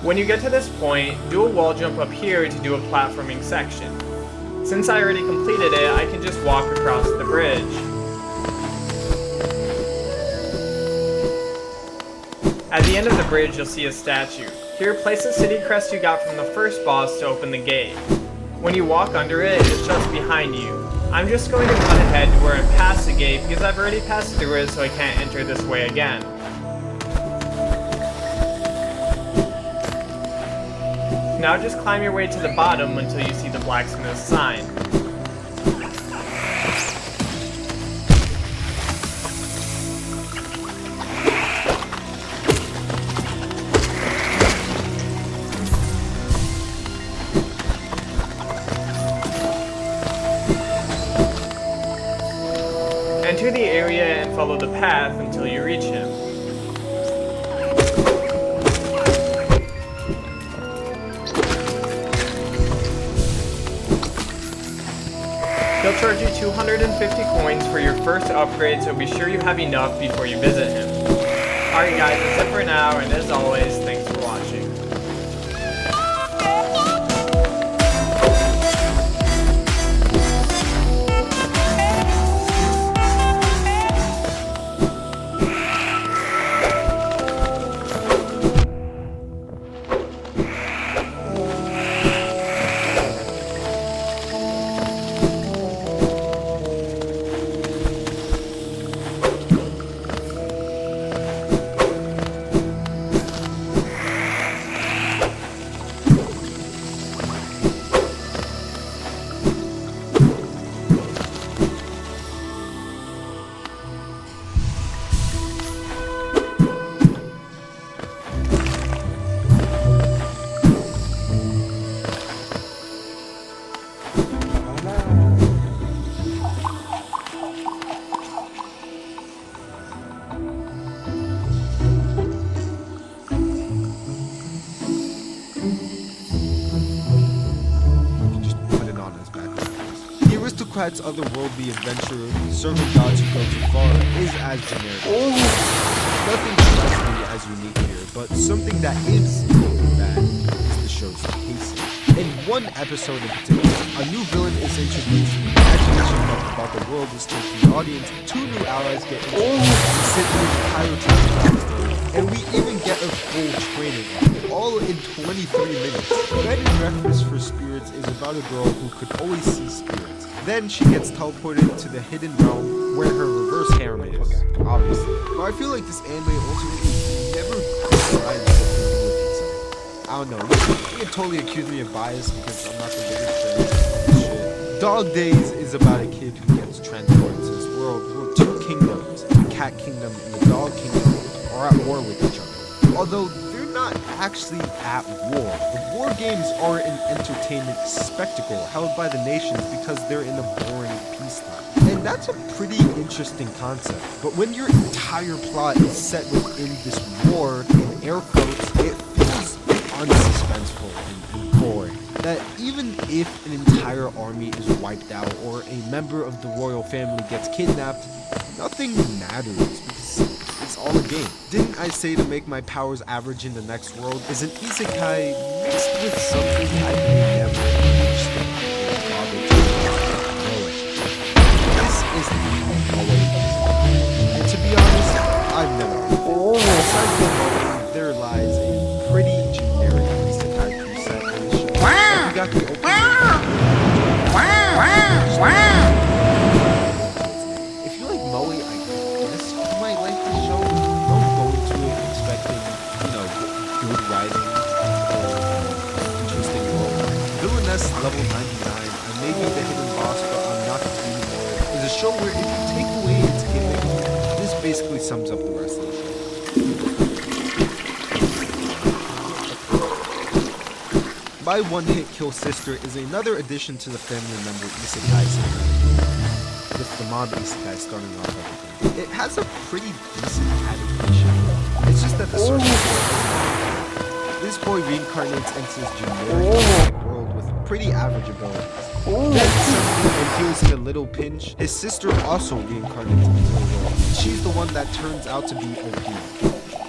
When you get to this point, do a wall jump up here to do a platforming section. Since I already completed it, I can just walk across the bridge. At the end of the bridge, you'll see a statue. Here, place the city crest you got from the first boss to open the gate. When you walk under it, it's just behind you. I'm just going to run ahead to where I'm past the gate because I've already passed through it, so I can't enter this way again. Now just climb your way to the bottom until you see the blacksmith's sign. Enter the area and follow the path until you reach him. He'll charge you 250 coins for your first upgrade, so be sure you have enough before you visit him. Alright guys, that's it for now, and as always, thanks for watching. Aristocrat's otherworldly adventure, serving gods who go too far, is as generic. Nothing especially as unique here, but something that is bad is the show's pacing. In one episode in particular, a new villain is introduced, imagination about the world is told to the audience, 2 new allies get introduced, and sit through the pyrotechnic backstory, and we even get a full training arc, all in 23 minutes. Bed and Breakfast for Spirits is about a girl who could always see spirits. Then she gets teleported to the hidden realm where her reverse harem is, obviously. But I feel like this anime ultimately never decides what to do with itself. I don't know, you can totally accuse me of bias because I'm not the biggest fan of this shit. Dog Days is about a kid who gets transported to this world where 2 kingdoms, the Cat Kingdom and the Dog Kingdom, are at war with each other. Although they're not actually at war. The war games are an entertainment spectacle held by the nations because they're in a boring peacetime. And that's a pretty interesting concept. But when your entire plot is set within this war, in air quotes, it feels unsuspenseful and boring. That even if an entire army is wiped out or a member of the royal family gets kidnapped, nothing matters because it's all a game. Didn't I say to make my powers average in the next world is an isekai mixed with something I may never understand or bother to know. This is the Moe isekai. And to be honest, I've never heard of it. Besides the Moe, there lies a pretty generic isekai preset in the show. Like we got the opening. If you like Moe, I guess you might like the show. Don't go into it expecting, good writing or interesting world. Villainess level 99, I may be the hidden boss, but I'm not the demon lord, is a show where if you take away its gimmick, this basically sums up the rest of the show. My one-hit kill sister is another addition to the family member isekai series, with the mob isekai starting off everything. It has a pretty decent animation. It's just that the source material. This boy reincarnates into this generic world with pretty average abilities. Then suddenly, when he was in a little pinch, his sister also reincarnates into the world. She's the one that turns out to be OP.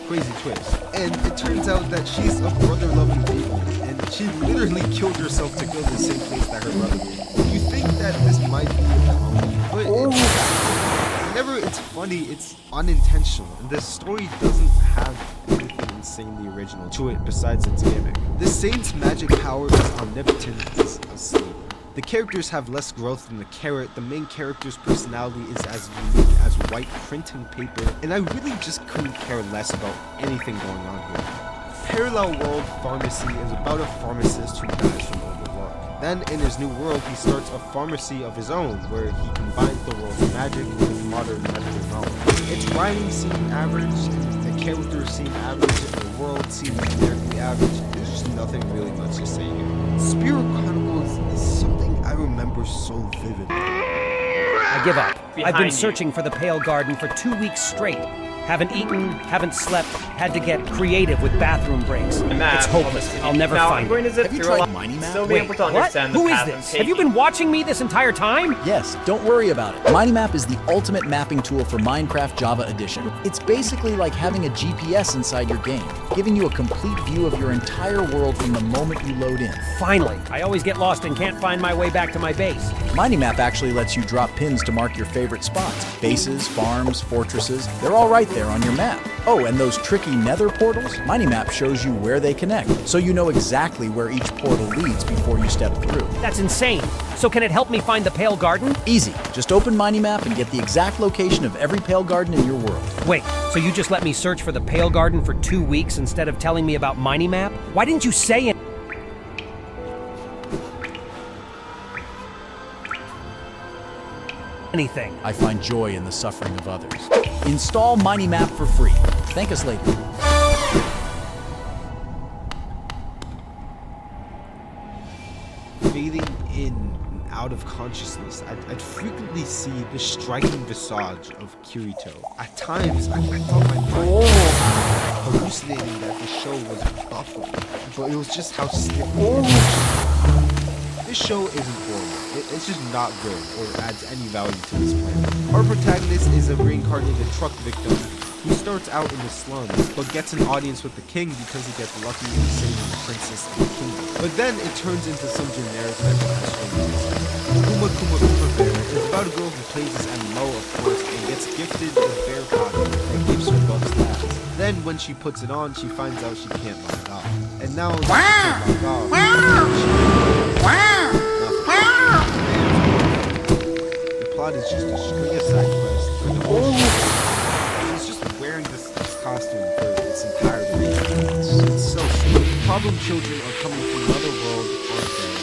crazy twist. And it turns out that she's a brother-loving demon, and she literally killed herself to go to the same place that her brother did. You think that this might be a comedy, but whenever it's funny, it's unintentional, and the story doesn't have anything insanely original to it besides its gimmick. The saint's magic power is omnipotent is asleep. The characters have less growth than the carrot. The main character's personality is as unique as white printing paper, and I really just couldn't care less about anything going on here. Parallel World Pharmacy is about a pharmacist who dies from overwork. Then, in his new world, he starts a pharmacy of his own, where he combines the world's magic with modern medical knowledge. Its writing seemed average, the characters seem average, and the world seemed generically average. There's just nothing really much to say here. Spirit Chronicles is something I remember so vividly. I give up. I've been searching for the Pale Garden for 2 weeks straight. Haven't eaten, haven't slept, had to get creative with bathroom breaks. It's hopeless. I'll never find it. Have you tried Minimap? Still be able to understand Who the is path this? I'm Have you been watching me this entire time? Yes, don't worry about it. Minimap is the ultimate mapping tool for Minecraft Java Edition. It's basically like having a GPS inside your game, giving you a complete view of your entire world from the moment you load in. Finally. I always get lost and can't find my way back to my base. Minimap actually lets you drop pins to mark your favorite spots. Bases, farms, fortresses, they're all right there on your map. Oh, and those tricky nether portals? Minimap shows you where they connect, so you know exactly where each portal leads before you step through. That's insane. So can it help me find the Pale Garden? Easy. Just open Minimap and get the exact location of every Pale Garden in your world. Wait, so you just let me search for the Pale Garden for 2 weeks instead of telling me about Minimap? Why didn't you say it? Anything. I find joy in the suffering of others. Install Minimap for free. Thank us later. Fading in and out of consciousness, I'd frequently see the striking visage of Kirito. At times, I thought my mind was hallucinating that the show was buffering, but it was just how stiff it is. This show isn't boring. It's just not good or adds any value to this planet. Our protagonist is a reincarnated truck victim who starts out in the slums, but gets an audience with the king because he gets lucky in saving the princess and the kingdom. But then it turns into some generic type of Kuma Kuma Kuma Bear is about a girl who plays as MMO, of course, and gets gifted a bear powder that gives her buff stats. Then when she puts it on, she finds out she can't lock it off. And now that she can't lock off, the plot is just a string of side quests for the whole show. She's just wearing this costume for its entirety. It's so silly. Problem children are coming from another world, aren't they?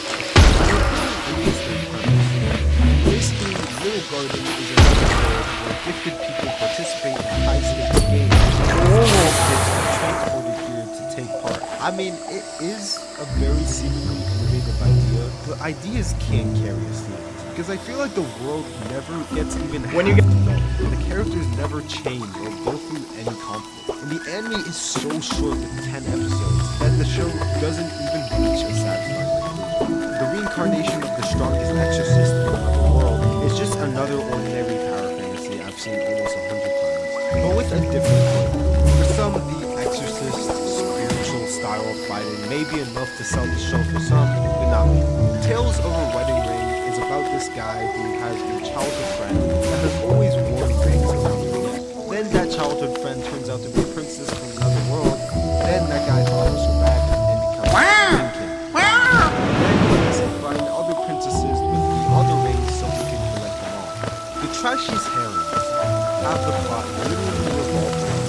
Basically, Little Garden is another world where gifted people participate in high-stakes games. All kids are transported here to take part. I mean, it is a very seemingly innovative idea, but ideas can't carry a series. Because I feel like the world never gets even half developed, and the characters never change or go through any conflict. And the anime is so short with 10 episodes that the show doesn't even reach a satisfying conclusion. The reincarnation of the strongest exorcist in the world is just another ordinary power fantasy I've seen almost 100 times, but with a different point. For some, the exorcist spiritual style of fighting may be enough to sell the show for some, but not me. Tales of a Wedding Ring is about this guy who has a childhood friend that has always worn rings around her neck. Then that childhood friend turns out to be a princess from another world. Then that guy follows her back and becomes a ring king. Then he has to find other princesses with the other rings so he can collect them all. The trashiest herons have the plot literally revolved around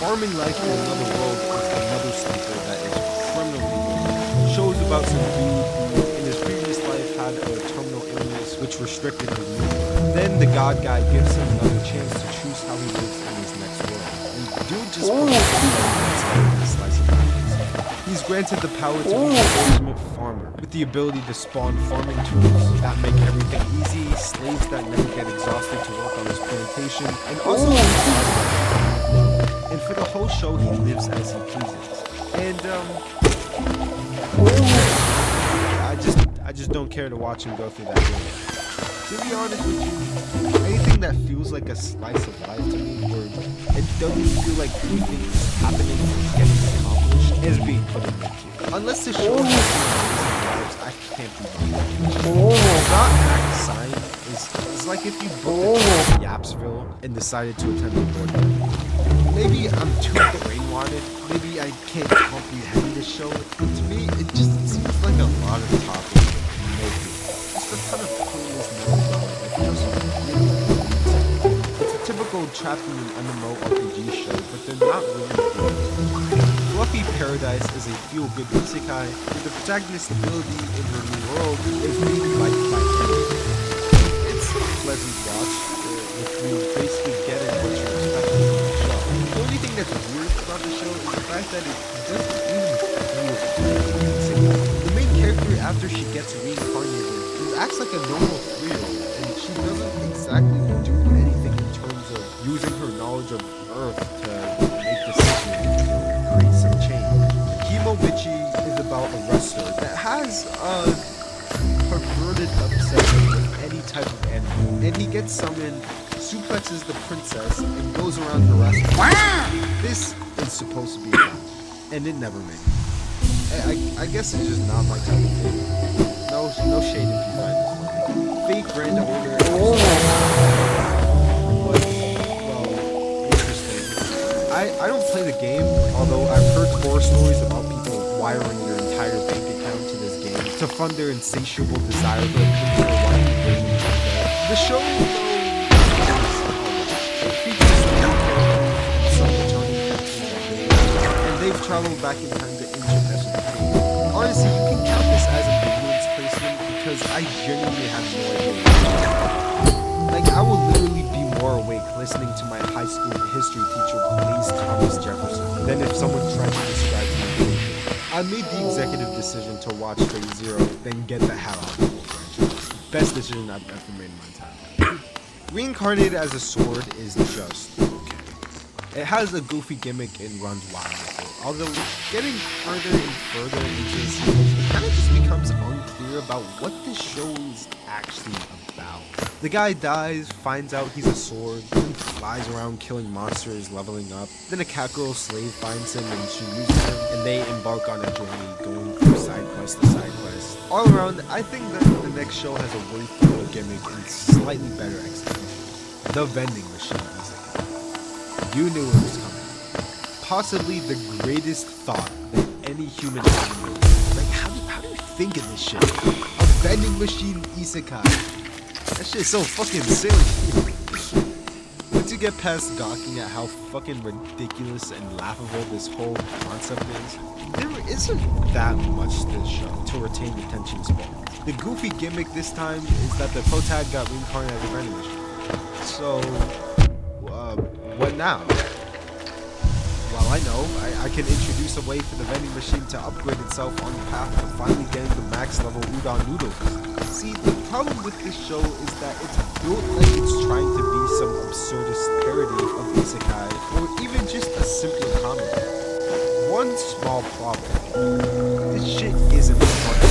farming life in another world is another sleeper that is criminally good. Shows about some dude who in his previous life had a terminal illness which restricted his movement. Then the god guy gives him another chance to choose how he lives in his next world. And dude just puts a slice of life. He's granted the power to be the ultimate farmer, with the ability to spawn farming tools that make everything easy, slaves that never get exhausted to work on his plantation, and also and for the whole show he lives as he pleases. And I just don't care to watch him go through that game. To be honest with you, anything that feels like a slice of life to me, where it doesn't feel like anything is happening or getting accomplished, is being put in into. Unless the show has lives, I can't be bothered. Not act sign is like if you booked a trip to Yapsville and decided to attend the board game. Maybe I'm too brain-wadded, maybe I can't comprehend this show, but to me, it just seems like a lot of talking. Just a ton of pointless melodrama that doesn't really make sense. It's a typical trapped in an MMO RPG show, but they're not really good. Fluffy Paradise is a feel-good isekai, where the protagonist's ability in her new world is being liked by everyone. It's a pleasant watch, if you basically get it what you're expecting from the show. The only thing that's weird about the show is the fact that it doesn't even feel isekai. The main character, after she gets reincarnated, acts like a normal 3-year-old, and she doesn't exactly do anything in terms of using her knowledge of Earth to make decisions or create some change. Himo Michi is about a wrestler that has a perverted obsession with any type of animal, and he gets summoned, suplexes the princess, and goes around harassing her. This is supposed to be a match, and it never made it. I guess it's just not my type of thing. No shade if you find this funny. Fate Grand Order. But, well, interesting. I don't play the game, although I've heard horror stories about people wiring their entire bank account to this game to fund their insatiable desire for a picture of life version of it. The show, though, features some returning characters, and they've traveled back in time to ancient Mesopotamia. Honestly, you can count this as an influence placement because I genuinely have no idea. Like, I will literally be more awake listening to my high school history teacher praise Thomas Jefferson than if someone tried to describe my religion. I made the executive decision to watch Fate Zero, then get the hell out of the whole franchise. Best decision I've ever made in my time. Reincarnated as a sword is just okay. It has a goofy gimmick and runs wild with it. Although getting further and further into the series, it kind of just becomes unclear about what this show is actually about. The guy dies, finds out he's a sword, then flies around killing monsters, leveling up. Then a catgirl slave finds him and she uses him, and they embark on a journey going from side quest to side quest. All around, I think that the next show has a worthwhile gimmick and slightly better execution. The vending machine isekai. You knew it was coming. Possibly the greatest thought that any human ever made. Like, how do you think of this shit? A vending machine isekai. That shit's so fucking silly. Once you get past gawking at how fucking ridiculous and laughable this whole concept is, there isn't that much to this show to retain attention span. The goofy gimmick this time is that the protag got reincarnated as a vending machine. So, what now? Well, I know. I can introduce a way for the vending machine to upgrade itself on the path to finally getting the max level udon noodles. See, the problem with this show is that it's built like it's trying to be some absurdist parody of isekai, or even just a simpler comedy. One small problem. This shit isn't funny.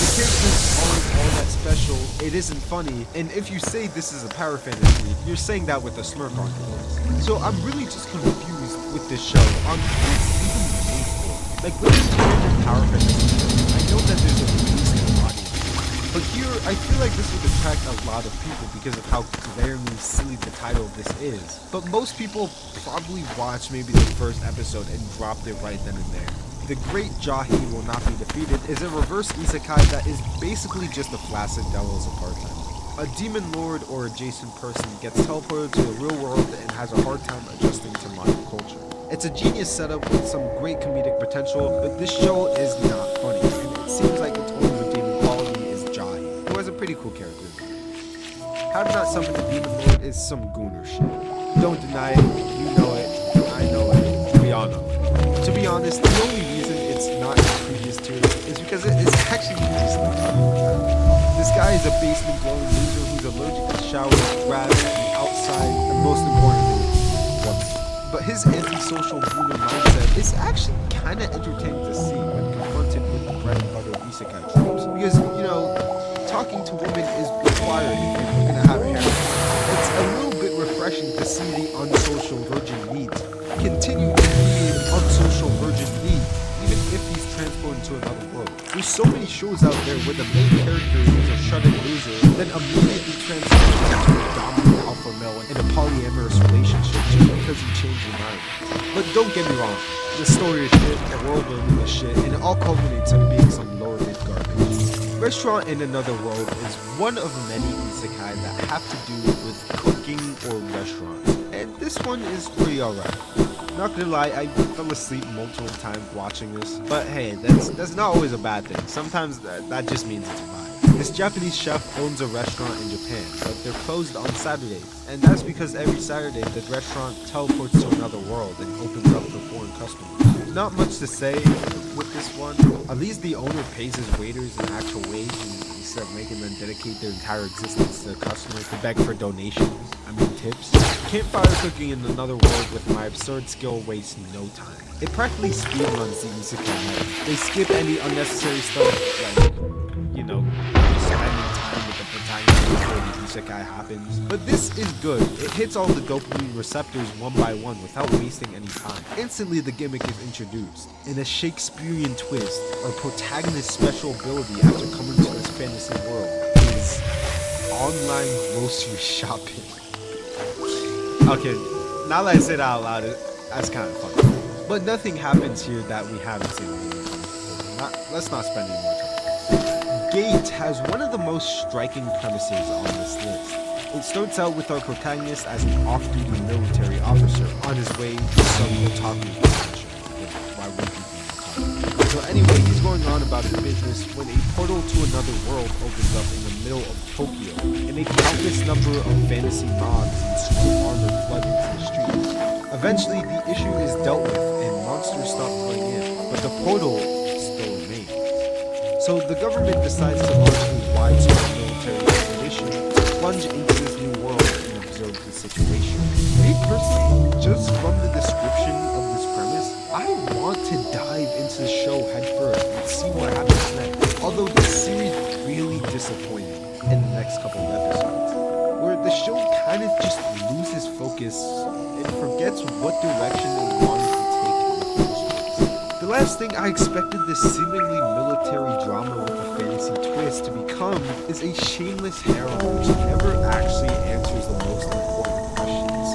The characters aren't all that special, it isn't funny, and if you say this is a power fantasy, you're saying that with a smirk on your face. So I'm really just confused with this show on what it's even made for. Like, with the standard power fantasy, I know that there's a reasonable audience, but here I feel like this would attract a lot of people because of how glaringly silly the title of this is. But most people probably watch maybe the first episode and dropped it right then and there. The Great Jahi Will Not Be Defeated is a reverse isekai that is basically just a flaccid devil's apartment. A demon lord or adjacent person gets teleported to the real world and has a hard time adjusting to modern culture. It's a genius setup with some great comedic potential, but this show is not funny, and it seems like its only redeeming quality is Jahi, who has a pretty cool character. How to not summon the demon lord is some gooner shit. Don't deny it, you know it, I know it, we all know it. To be honest, the only reason it's not in the previous tiers is because it is actually decently funny. This guy is a basement-dwelling loser who's allergic to showers, grass, the outside, and most importantly, women. But his antisocial boomer mindset is actually kind of entertaining to see when confronted with the bread and butter isekai tropes. Because, you know, talking to women so many shows out there where the main character is a shut-in loser, then immediately transforms into a dominant alpha male in a polyamorous relationship just because you changed your mind. But don't get me wrong, the story is shit, the world building is shit, and it all culminates in being some lower mid garbage. Restaurant in Another World is one of many isekai that have to do with cooking or restaurants, and this one is pretty alright. Not gonna lie, I fell asleep multiple times watching this, but hey, that's not always a bad thing. Sometimes that just means it's a vibe. This Japanese chef owns a restaurant in Japan, but they're closed on Saturdays, and that's because every Saturday the restaurant teleports to another world and opens up for foreign customers. Not much to say with this one. At least the owner pays his waiters an actual wage instead of making them dedicate their entire existence to the customers to beg for donations. Tips. Campfire cooking in Another World with my absurd skill wastes no time. It practically speedruns the isekai mode. They skip any unnecessary stuff, like, you know, spending time with the protagonist before the isekai happens. But this is good. It hits all the dopamine receptors one by one without wasting any time. Instantly the gimmick is introduced. In a Shakespearean twist, our protagonist's special ability after coming to this fantasy world is online grocery shopping. Okay, now that I say that out loud, that's kind of funny. But nothing happens here that we haven't seen before. Let's not spend any more time. Gate has one of the most striking premises on this list. It starts out with our protagonist as an off-duty military officer on his way to some otaku convention. Why would you be otaku? So anyway, he's going on about his business when a portal to another world opens up in the middle of Tokyo, and a countless number of fantasy mobs in suit armor flood into the streets. Eventually, the issue is dealt with, and monsters stop pouring in, but the portal still remains. So the government decides to launch a widespread military expedition to plunge into this new world and observe the situation. Me personally, just from the description of this premise, I want to dive into the show headfirst and see what happens next. Although this series really disappointed in the next couple of episodes, where the show kind of just loses focus and forgets what direction it wanted to take in the first place. The last thing I expected this seemingly military drama with a fantasy twist to become is a shameless harem which never actually answers the most important questions.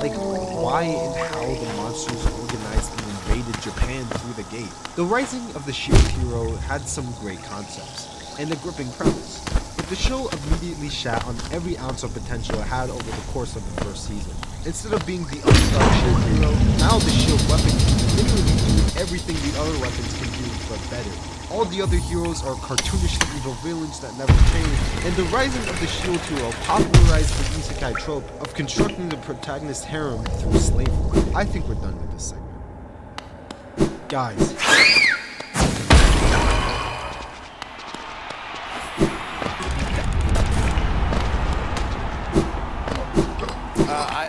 Like, why and how the monsters organized and invaded Japan through the gate. The Rising of the Shield Hero had some great concepts and a gripping premise, but the show immediately shat on every ounce of potential it had over the course of the first season. Instead of being the underdog shield hero, now the shield weapon can literally do everything the other weapons can do, but better. All the other heroes are cartoonishly evil villains that never change, and the Rising of the Shield Hero popularized the isekai trope of constructing the protagonist harem through slavery. I think we're done with this segment. Guys.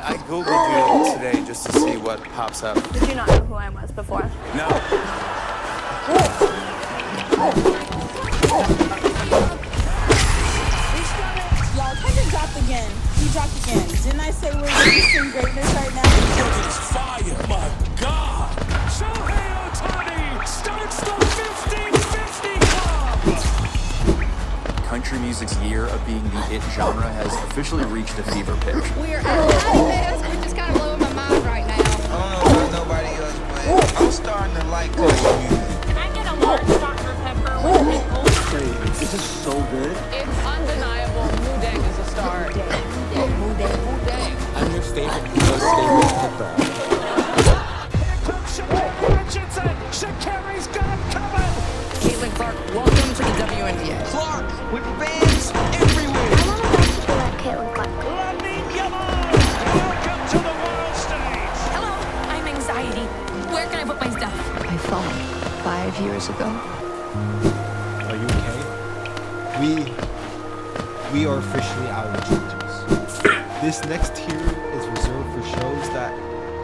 I googled you today just to see what pops up. Did you not know who I was before? No. Y'all, Kendrick dropped again. He dropped again. Didn't I say we're witnessing greatness right now? It's fire, my God! Shohei Ohtani starts the 50-50 club! Country music's year of being the it genre has officially reached a fever pitch. We're at this, which is kind of blowing my mind right now. I don't know about nobody else, but I'm starting to like country music. Can I get a large Dr. Pepper with pickles? This is so good. It's undeniable. Mudang is a star. Mudang. I'm your favorite hero's favorite pepper. Here comes Shakari Richardson. Shakari's got him covered. Caitlin Clark, welcome to the WNBA. Clark, with fans everywhere. I want to know people like Caitlin Clark. Lamine Yamal, welcome to the world stage. Hello, I'm Anxiety. Where can I put my stuff? My phone, 5 years ago. Are you okay? We are officially out of the trenches. This next tier is reserved for shows that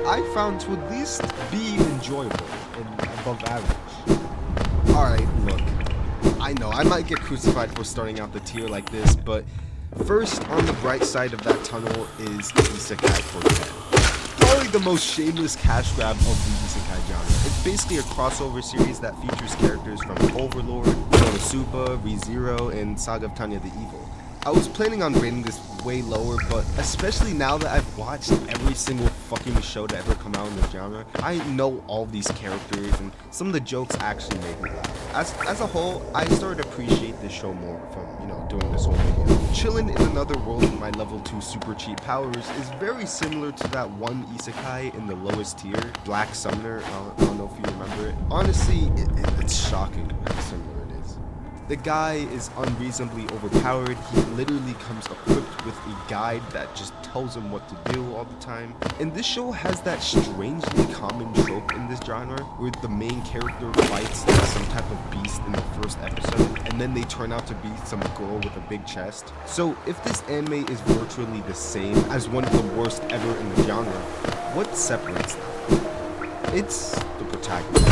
I found to at least be enjoyable and above average. Alright, look. I know, I might get crucified for starting out the tier like this, but first on the bright side of that tunnel is Isekai Quartet. Probably the most shameless cash grab of the Isekai genre. It basically a crossover series that features characters from Overlord, Konosuba, ReZero, and Saga of Tanya the Evil. I was planning on rating this way lower, but especially now that I've watched every single fucking show to ever come out in the genre, I know all these characters, and some of the jokes actually made me laugh. As a whole, I started to appreciate this show more from, doing this whole video. Chilling in another world with my level 2 super cheap powers is very similar to that one isekai in the lowest tier, Black Summoner. I don't know if you remember it. Honestly, it's shocking how similar it is. The guy is unreasonably overpowered. He literally comes equipped with a guide that just tells him what to do all the time. And this show has that strangely common trope in this genre where the main character fights some type of beast in the first episode and then they turn out to be some girl with a big chest. So if this anime is virtually the same as one of the worst ever in the genre, what separates them? It's the protagonist.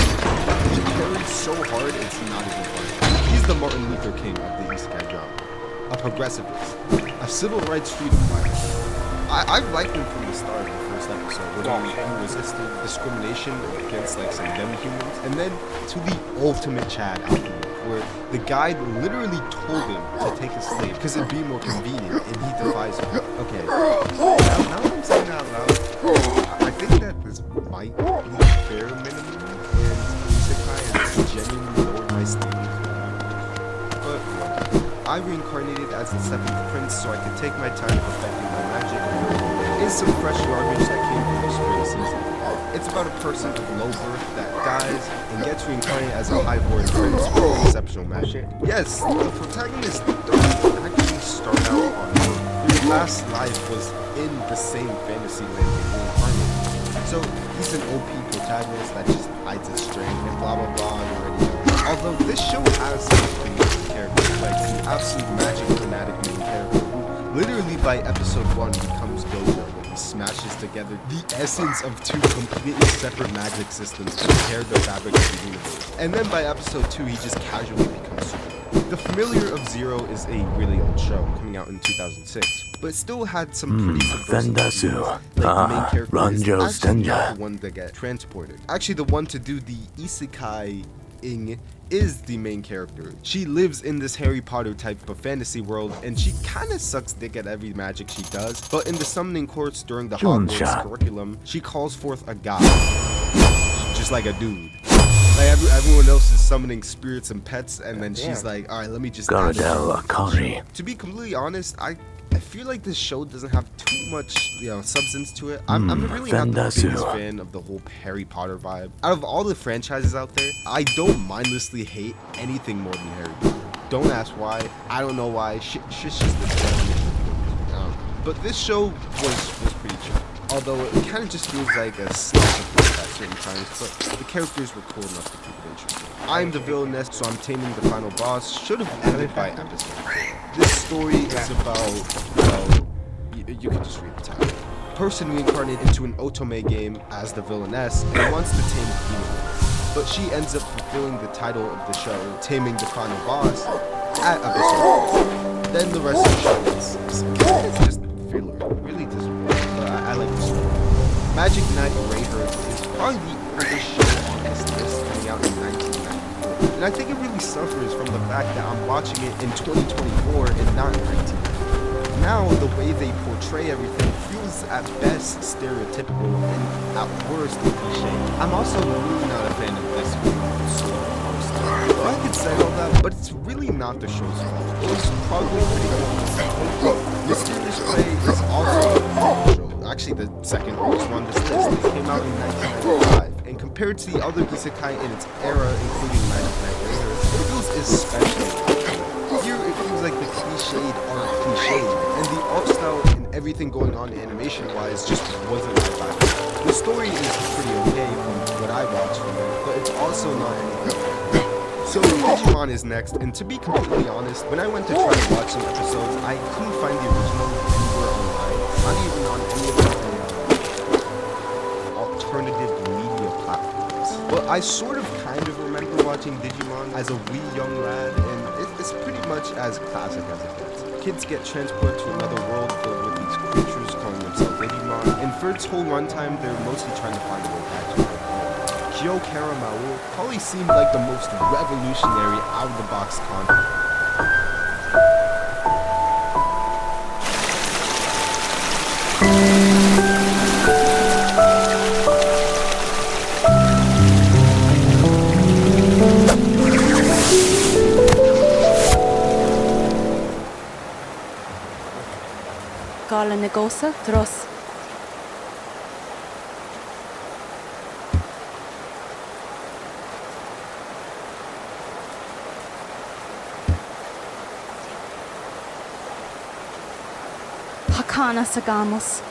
He carries so hard it's not even funny. He's the Martin Luther King of the isekai genre, a progressivist, a civil rights freedom fighter. I've liked him from the start of the first episode, where he resisted discrimination against some demi-humans, and then to the ultimate Chad alpha, where the guide literally told him to take a slave because it'd be more convenient, and he defies him. Okay, now that I'm saying that out loud, I think that this might be bare minimum, and isekai is genuinely lowered my standards. But I reincarnated as the 7th prince so I could take my time perfecting my magic. Here's some fresh garbage that came from the spring season. It's about a person of low birth that dies and gets reincarnated as a high-born prince with exceptional magic. Yes, the protagonist doesn't actually start out on Earth. His last life was in the same fantasy land they reincarnated. So he's an OP protagonist that just hides his strength and blah blah blah and already know. Although this show has some amazing characters, like the absolute magic fanatic main character who literally by episode 1 becomes Gojo when he smashes together the essence of 2 completely separate magic systems to tear the fabric of the universe. And then by episode 2 he just casually becomes Superman. The Familiar of Zero is a really old show, coming out in 2006, but still had some pretty subversive ideas, like the main character is actually not the one to get transported. Actually, the one to do the isekai-ing is the main character. She lives in this Harry Potter type of fantasy world, and she kinda sucks dick at every magic she does, but in the summoning course during the Hogwarts curriculum, she calls forth a god, just like a dude. Like everyone else is summoning spirits and pets, and then she's like, alright, let me just To be completely honest, I feel like this show doesn't have too much, substance to it. I'm really not the biggest fan of the whole Harry Potter vibe. Out of all the franchises out there, I don't mindlessly hate anything more than Harry Potter. Don't ask why. I don't know why. Shit's just the definition of it. But this show was pretty chill. Although it kind of just feels like a slice of life at certain times, but the characters were cool enough to keep it interesting. I'm the villainess, so I'm taming the final boss. Should have ended by episode 4. This story is about, well, you can just read the title. Person reincarnated into an otome game as the villainess and wants to tame the demon. But she ends up fulfilling the title of the show, taming the final boss, at episode 4. Then the rest of the show is just filler. Really disappointing, but I like the story. Magic Knight Greyheart is probably the oldest show on this list, coming out in 1994. And I think it really suffers from the fact that I'm watching it in 2024 and not in 1994. Now, the way they portray everything feels at best stereotypical and at worst cliche. I'm also really not a fan of this so I could say all that, but it's really not the show's fault. It was probably pretty good. Mysterious Play is also a show. Actually, the second oldest one on this list. It came out in 1995, and compared to the other isekai in its era, including Magic Knight Ranger, it feels especially good. Here, it feels like the cliched are cliched, and the art style and everything going on animation-wise just wasn't my vibe. The story is pretty okay from what I watched from it, but it's also not anything. So Digimon is next, and to be completely honest, when I went to try to watch some episodes, I couldn't find the original anywhere online, not even on any of the alternative media platforms. But I sort of kind of remember watching Digimon as a wee young lad, and it's pretty much as classic as it gets. Kids get transported to another world filled with these creatures calling themselves Digimon, and for its whole runtime, they're mostly trying to find a way back to Earth. Joe Caramel probably seemed like the most revolutionary out-of-the-box concept. Gala negosa dros. Hakana sagamos.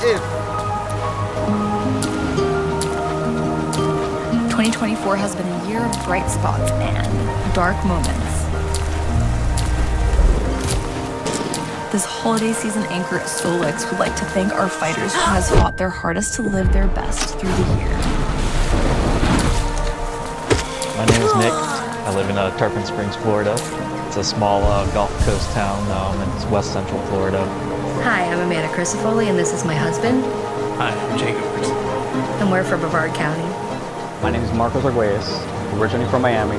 If 2024 has been a year of bright spots and dark moments. This holiday season anchor Solix would like to thank our fighters who has fought their hardest to live their best through the year. My name is Nick. I live in Tarpon Springs, Florida. It's a small Gulf Coast town in West Central Florida. Hi, I'm Amanda Crisafoli, and this is my husband. Hi, I'm Jacob Crisafoli. And we're from Brevard County. My name is Marcos Arguelles, originally from Miami.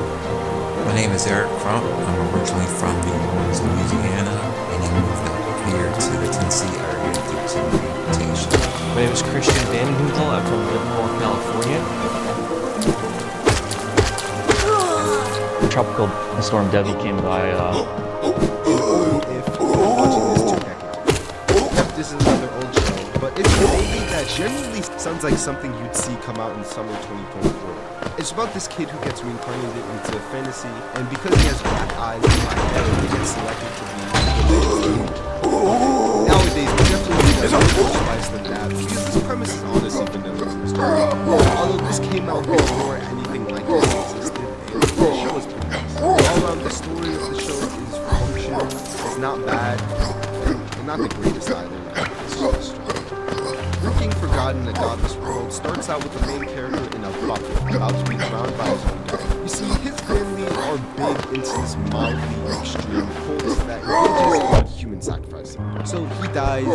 My name is Eric Crump. I'm originally from New Orleans, Louisiana, and I moved out here to the Tennessee area due to reputation. My name is Christian Van Hootel. I'm from Livermore, California. Tropical storm Debbie came by. This is another old show, but it's a movie that genuinely sounds like something you'd see come out in summer 2024. It's about this kid who gets reincarnated into a fantasy, and because he has black eyes and black hair, he gets selected to be the Nowadays, we definitely need more spice than that, because this premise is honestly vanilla. Although this came out before anything like this existed, and the show is pretty nice. All around, the story of the show is functional, it's not bad, and not the greatest either. Looking Forgotten, a godless world starts out with the main character in a bucket, about to be drowned by his own dad. You see, his family are big into this mildly extreme cult that engages in human sacrifice. So he dies,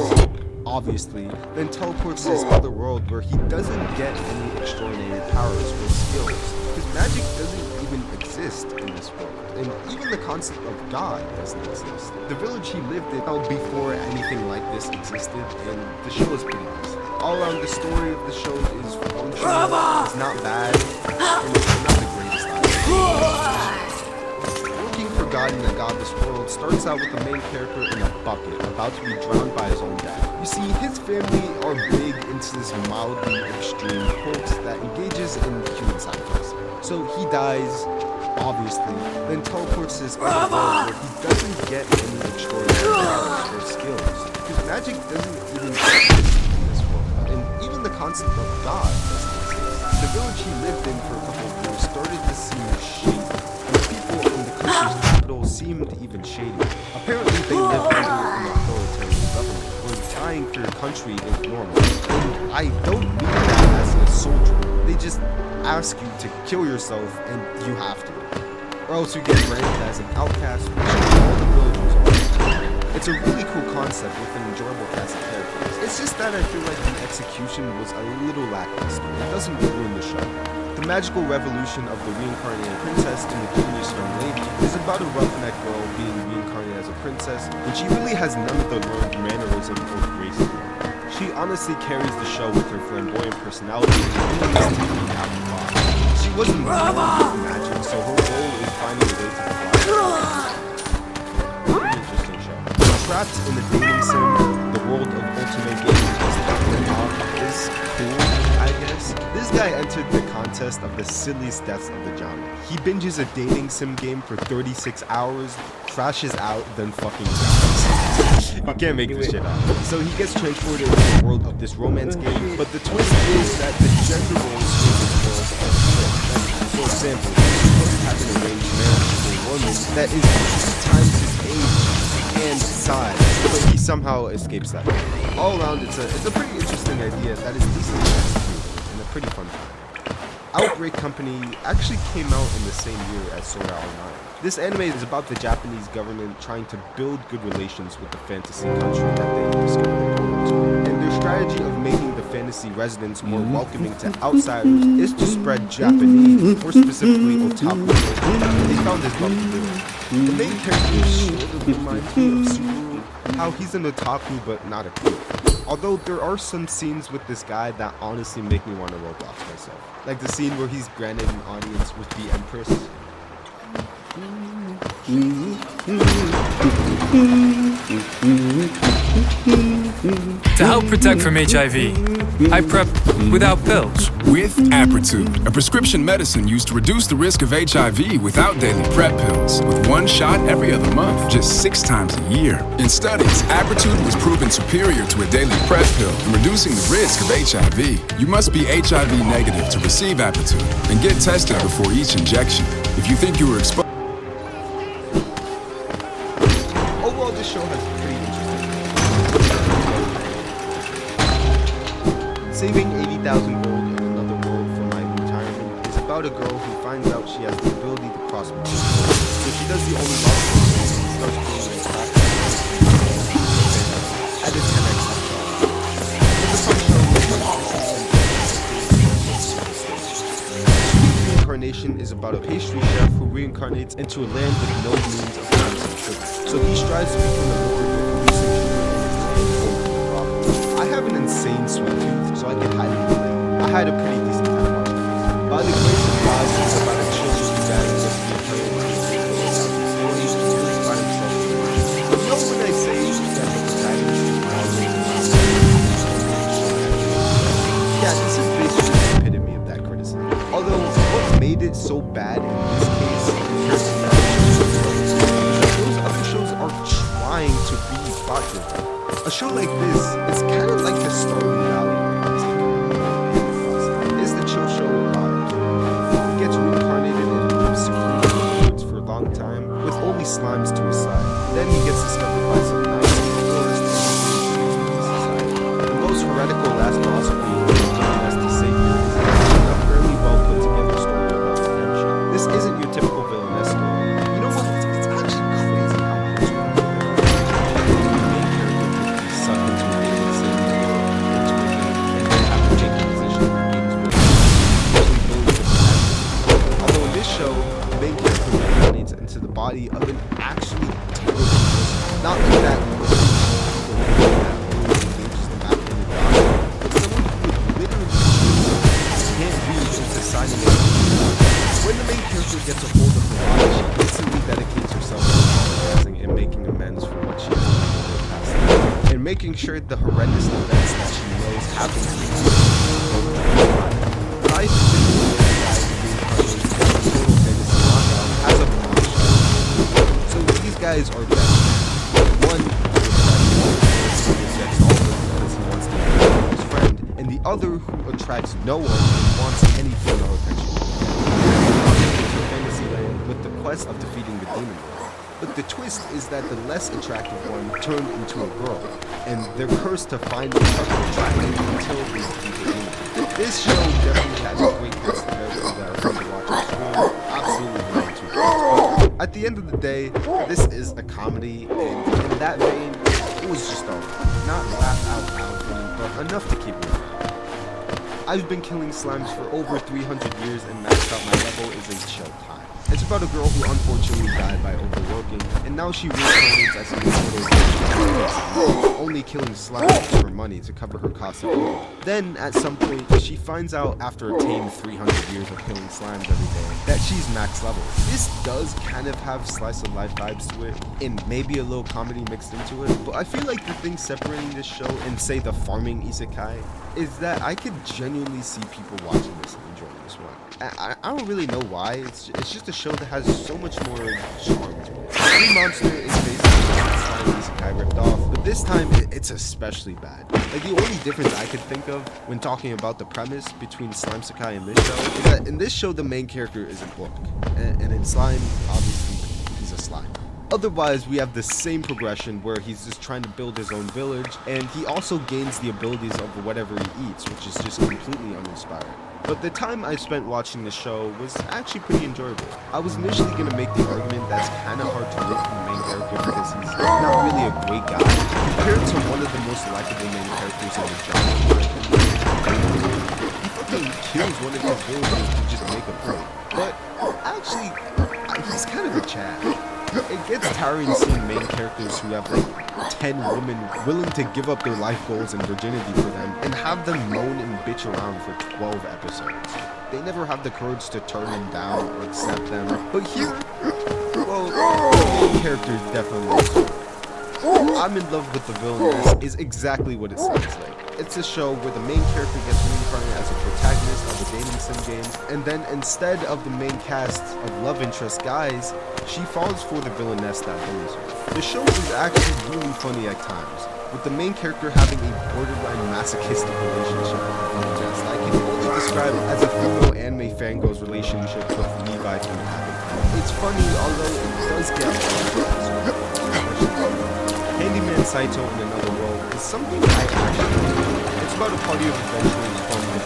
obviously, then teleports to this other world where he doesn't get any extraordinary powers or skills, because magic doesn't even exist in this world. And even the concept of God doesn't exist. The village he lived in before anything like this existed, and the show is pretty nice. All around, the story of the show is functional, it's not bad, and it's not the greatest either. Looking Forgotten, a godless world starts out with the main character in a bucket, about to be drowned by his own dad. You see, his family are big into this mildly extreme cult that engages in human sacrifice. So he dies, obviously, then teleports to this other world where he doesn't get any extraordinary powers or skills. Because magic doesn't even exist in this world, and even the concept of God doesn't exist. The village he lived in for a couple of years started to seem shady. The people in the country's capital seemed even shady. Apparently, they lived under an authoritarian government, where dying for your country is normal. And I don't mean that as a soldier. They just ask you to kill yourself, and you have to. Or else you get branded as an outcast, which all the villagers are. It's a really cool concept with an enjoyable cast of characters. It's just that I feel like the execution was a little lackluster. It doesn't ruin the show. The magical revolution of the reincarnated princess and the genius young lady is about a roughneck girl being reincarnated as a princess, when she really has none of the learned mannerism or grace to her. She honestly carries the show with her flamboyant personality and mystique out the box. She wasn't born with magic, so her role is finding a way to fly. Pretty interesting show. Trapped in the dating sim, the world of ultimate gaming is cool, I guess. This guy entered the contest of the silliest deaths of the genre. He binges a dating sim game for 36 hours, crashes out, then fucking dies. You can't make this shit up. So he gets transported into the world of this romance game, but the twist is that the gender roles in this world are flipped. For example, he's supposed to have an arranged marriage with a woman that is 3 times his age and size, but he somehow escapes that. All around, it's a pretty interesting idea that is decently executed and a pretty fun time. Outbreak Company actually came out in the same year as Sword Art Online. This anime is about the Japanese government trying to build good relations with the fantasy country that they discovered their portal to. And their strategy of making the fantasy residents more welcoming to outsiders is to spread Japanese, or specifically otaku. They found this bug to do. The main character sort of reminds me of Subaru, how he's an otaku but not a creep. Although there are some scenes with this guy that honestly make me want to Roblox myself. Like the scene where he's granted an audience with the Empress. To help protect from HIV, I prep without pills. With Apretude, a prescription medicine used to reduce the risk of HIV without daily PrEP pills. With 1 shot every other month, just 6 times a year. In studies, Apretude was proven superior to a daily PrEP pill in reducing the risk of HIV. You must be HIV negative to receive Apretude and get tested before each injection. If you think you were exposed... Overall, this show has pretty interesting. Saving 80,000 gold in another world for my retirement is about a girl who finds out she has the ability to cross borders. So she does the only logical thing and starts doing it practice. At a 10x upshot. It's a fun show with Reincarnation is about a pastry chef who reincarnates into a land with no means of producing sugar. So he strives to become the Lord of producing sugar in his land over the problem. I have an insane sweet tooth, so I can highly relate. I had a pretty decent time watching this. By the grace of God, it's about a chill guy who gets reincarnated and he's really by himself. But you know when I say that the protagonist is yeah, this is basically the epitome of that criticism. Although, what made it so bad in this case compared to the those other shows are trying to be plot-driven. A show like this, it's kind of like the Stardew Valley. It's the chill show with vibes. He gets reincarnated and lives secluded in the woods for a long time, with only slimes to his side. Then he gets discovered by some nice forest and society. The most heretical last boss will be as the savior is actually a fairly well put together story about redemption. This isn't your typical villainess story. You know what? It's actually crazy how much the main character could be sucked into a dating sim and then have to take the position of games with although in this show, the main character reincarnates into the body of an actually terrible person. Not like that when the main character gets a hold of her body, she instantly dedicates herself to apologizing and making amends for what she has done in her past, and making sure the horrendous events that she knows happen to her. I think the guy who reincarnates as a total fantasy knockout guys are best friends. One rejects all of them because he wants to be his friend, and the other who attracts no one and wants any female attention. Fantasyland with the quest of defeating the demon. But the twist is that the less attractive one turned into a girl, and they're cursed to find each other attractive until they defeat the demon. This show definitely has a great cast of characters that are fun to watch on screen. Absolutely brilliant too. But at the end of the day, this is a comedy, and in that vein, it was just alright. Not laugh out loud funny, but enough to keep me around. I've been killing slimes for over 300 years, and maxed out my level is a chill time. It's about a girl who unfortunately died by overworking, and now she reincarnates as an immortal, only killing slimes for money to cover her costs of living. Then, at some point, she finds out after a tame 300 years of killing slimes every day that she's max level. This does kind of have slice of life vibes to it, and maybe a little comedy mixed into it, but I feel like the thing separating this show and say the farming isekai is that I could genuinely see people watching this and enjoying this one. I don't really know why. It's just a show that has so much more charm to it. Green Monster is basically an isekai ripped off, but this time it's especially bad. Like, the only difference I could think of when talking about the premise between Slime Sekai and this show is that in this show the main character is a book, and in Slime, obviously, he's a slime. Otherwise, we have the same progression where he's just trying to build his own village, and he also gains the abilities of whatever he eats, which is just completely uninspired. But the time I spent watching the show was actually pretty enjoyable. I was initially going to make the argument that's kind of hard to root for the main character because he's not really a great guy, compared to one of the most likable main characters in the genre. He fucking kills one of his villagers to just make a point. But actually, he's kind of a Chad. It gets tiring seeing main characters who have like 10 women willing to give up their life goals and virginity for them and have them moan and bitch around for 12 episodes. They never have the courage to turn them down or accept them. But here, well, the main character definitely I'm in love with the villain is exactly what it sounds like. It's a show where the main character gets reincarnated as a protagonist of a dating sim game, and then instead of the main cast of love interest guys, she falls for the villainess that bullies her. The show is actually really funny at times, with the main character having a borderline masochistic relationship with the villainess that I can only describe as a female anime fangirl's relationship with Levi from having. It's funny, although it does get Handyman Saito in Another World is something I actually like. It's about a party of adventurers from the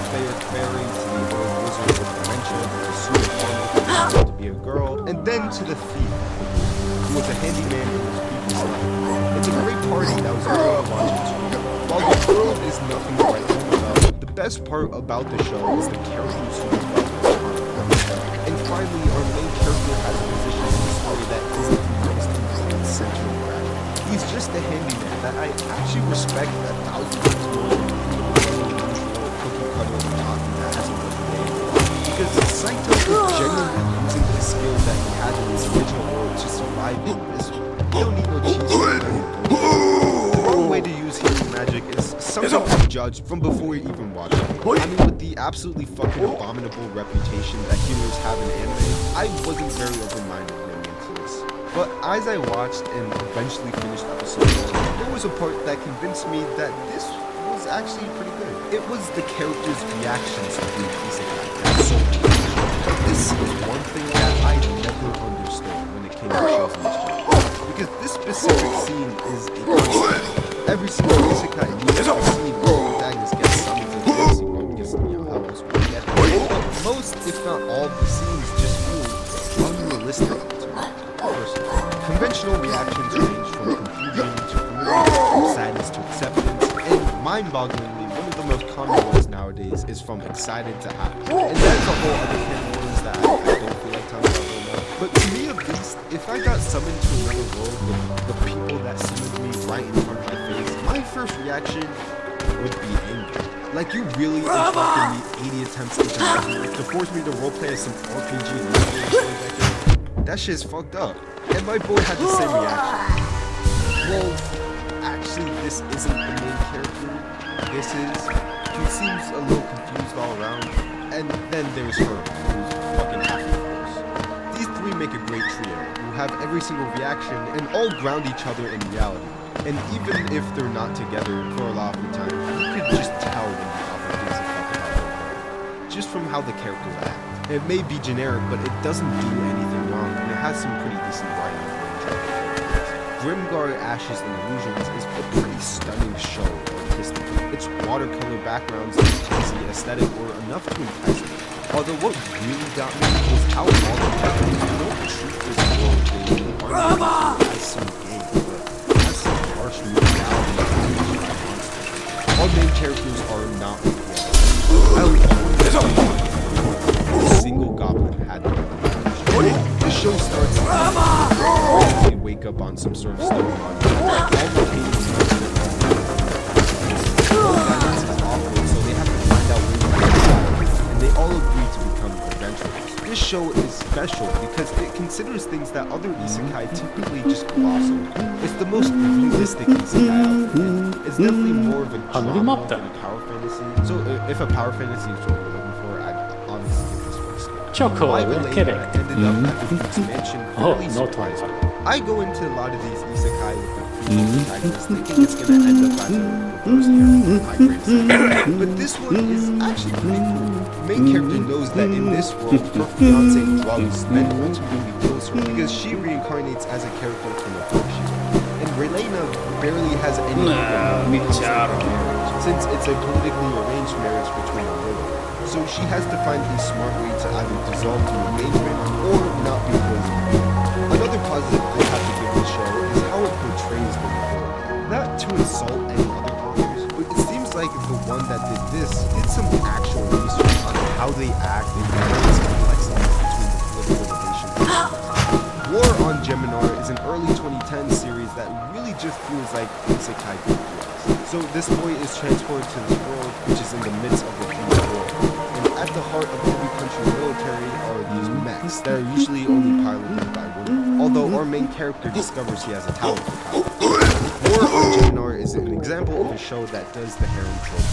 fairy to the old wizard with dementia, to Sue who to be a girl, and then to the thief, who was a handyman in his previous life. It's a great party that was really to watch on screen. While the world is nothing to write home about, the best part about the show is the characters who inspire us. And finally, our main character has a position in the story that isn't fixed into its central graphic. He's just a handyman that I actually respect 1,000 times more than the cookie cutter jockey that hasn't worked a day. Because Saito is genuinely using the skills that he had in his original world to survive in this one. You don't need no cheese. The wrong way to use healing magic is something I've judged from before you even watch it. I mean, with the absolutely fucking abominable reputation that healers have in anime, I wasn't very open-minded. But as I watched and eventually finished episode 1, there was a part that convinced me that this was actually pretty good. It was the characters' reactions to the isekai. So this is one thing that I never understood when it came to shows in this genre. Because this specific scene is a concept. Every single isekai needs a scene where the protagonist gets summoned to this or gets, how else would we get it? But most, if not all, of the scenes just feel unrealistic. Conventional reactions range from confusion to familiarity, sadness to acceptance, and mind-bogglingly, one of the most common ones nowadays is from excited to happy. And that's a whole other can of worms that I don't feel like talking about right now. But to me, at least, if I got summoned to another world with the people that summoned me right in front of my face, my first reaction would be anger. Like, you really interrupted me 80 attempts into magic to force me to roleplay as some RPG and that shit's fucked up. And my boy had the same reaction. Well, actually, this isn't the main character. This is. He seems a little confused all around. And then there's her, who's fucking happy, of course. These three like a great trio who have every single reaction and all ground each other in reality. And even if they're not together for a lot of the time, you could just tell when the author gives a fuck about them, just from how the characters act. It may be generic, but it doesn't do anything wrong, and it has some pretty decent writing for each of the characters. Grimgar, Ashes, and Illusions is a pretty stunning show artistically. Its watercolor backgrounds and cheesy aesthetic were enough to entice me. Although what really got me was how all the characters don't treat this world they aren't as some game, but as some harsh new reality. All main characters are not equal. A single goblin had to be punished. The show starts they wake up on some sort of stone body. All the paintings is awful, so they have to find out where and they all agree to become adventurers. This show is special because it considers things that other isekai typically just gloss over. It's the most realistic isekai out there. It's definitely more of a drama than a power fantasy. So if a power fantasy is what we're looking for, I'd honestly give this first go. Choco, kidding. Ended up at the expansion fairly surprised me. I go into a lot of these isekai with the protagonists thinking it's going to end up as a reverse character, high grade. But this one is actually pretty cool. The main character knows that in this world, her fiance drugs then ultimately kills her because she reincarnates as a character from a book she read. And Relena barely has any since it's a politically arranged marriage between a women. So she has to find a smart way to either dissolve the engagement or not be poisoned. Another positive I have to give this show is how it portrays the world. Not to insult any other authors, but it seems like the one that did this did some actual research on how they act and balance complexities between the political relations. War on Geminar is an early 2010 series that really just feels like isekai did to us. So this boy is transported to this world, which is in the midst of a huge war. And at the heart of every country's military are these mechs that are usually only piloted by women. Although our main character discovers he has a talent for pilot. War on Geminar is an example of a show that does the harem trope.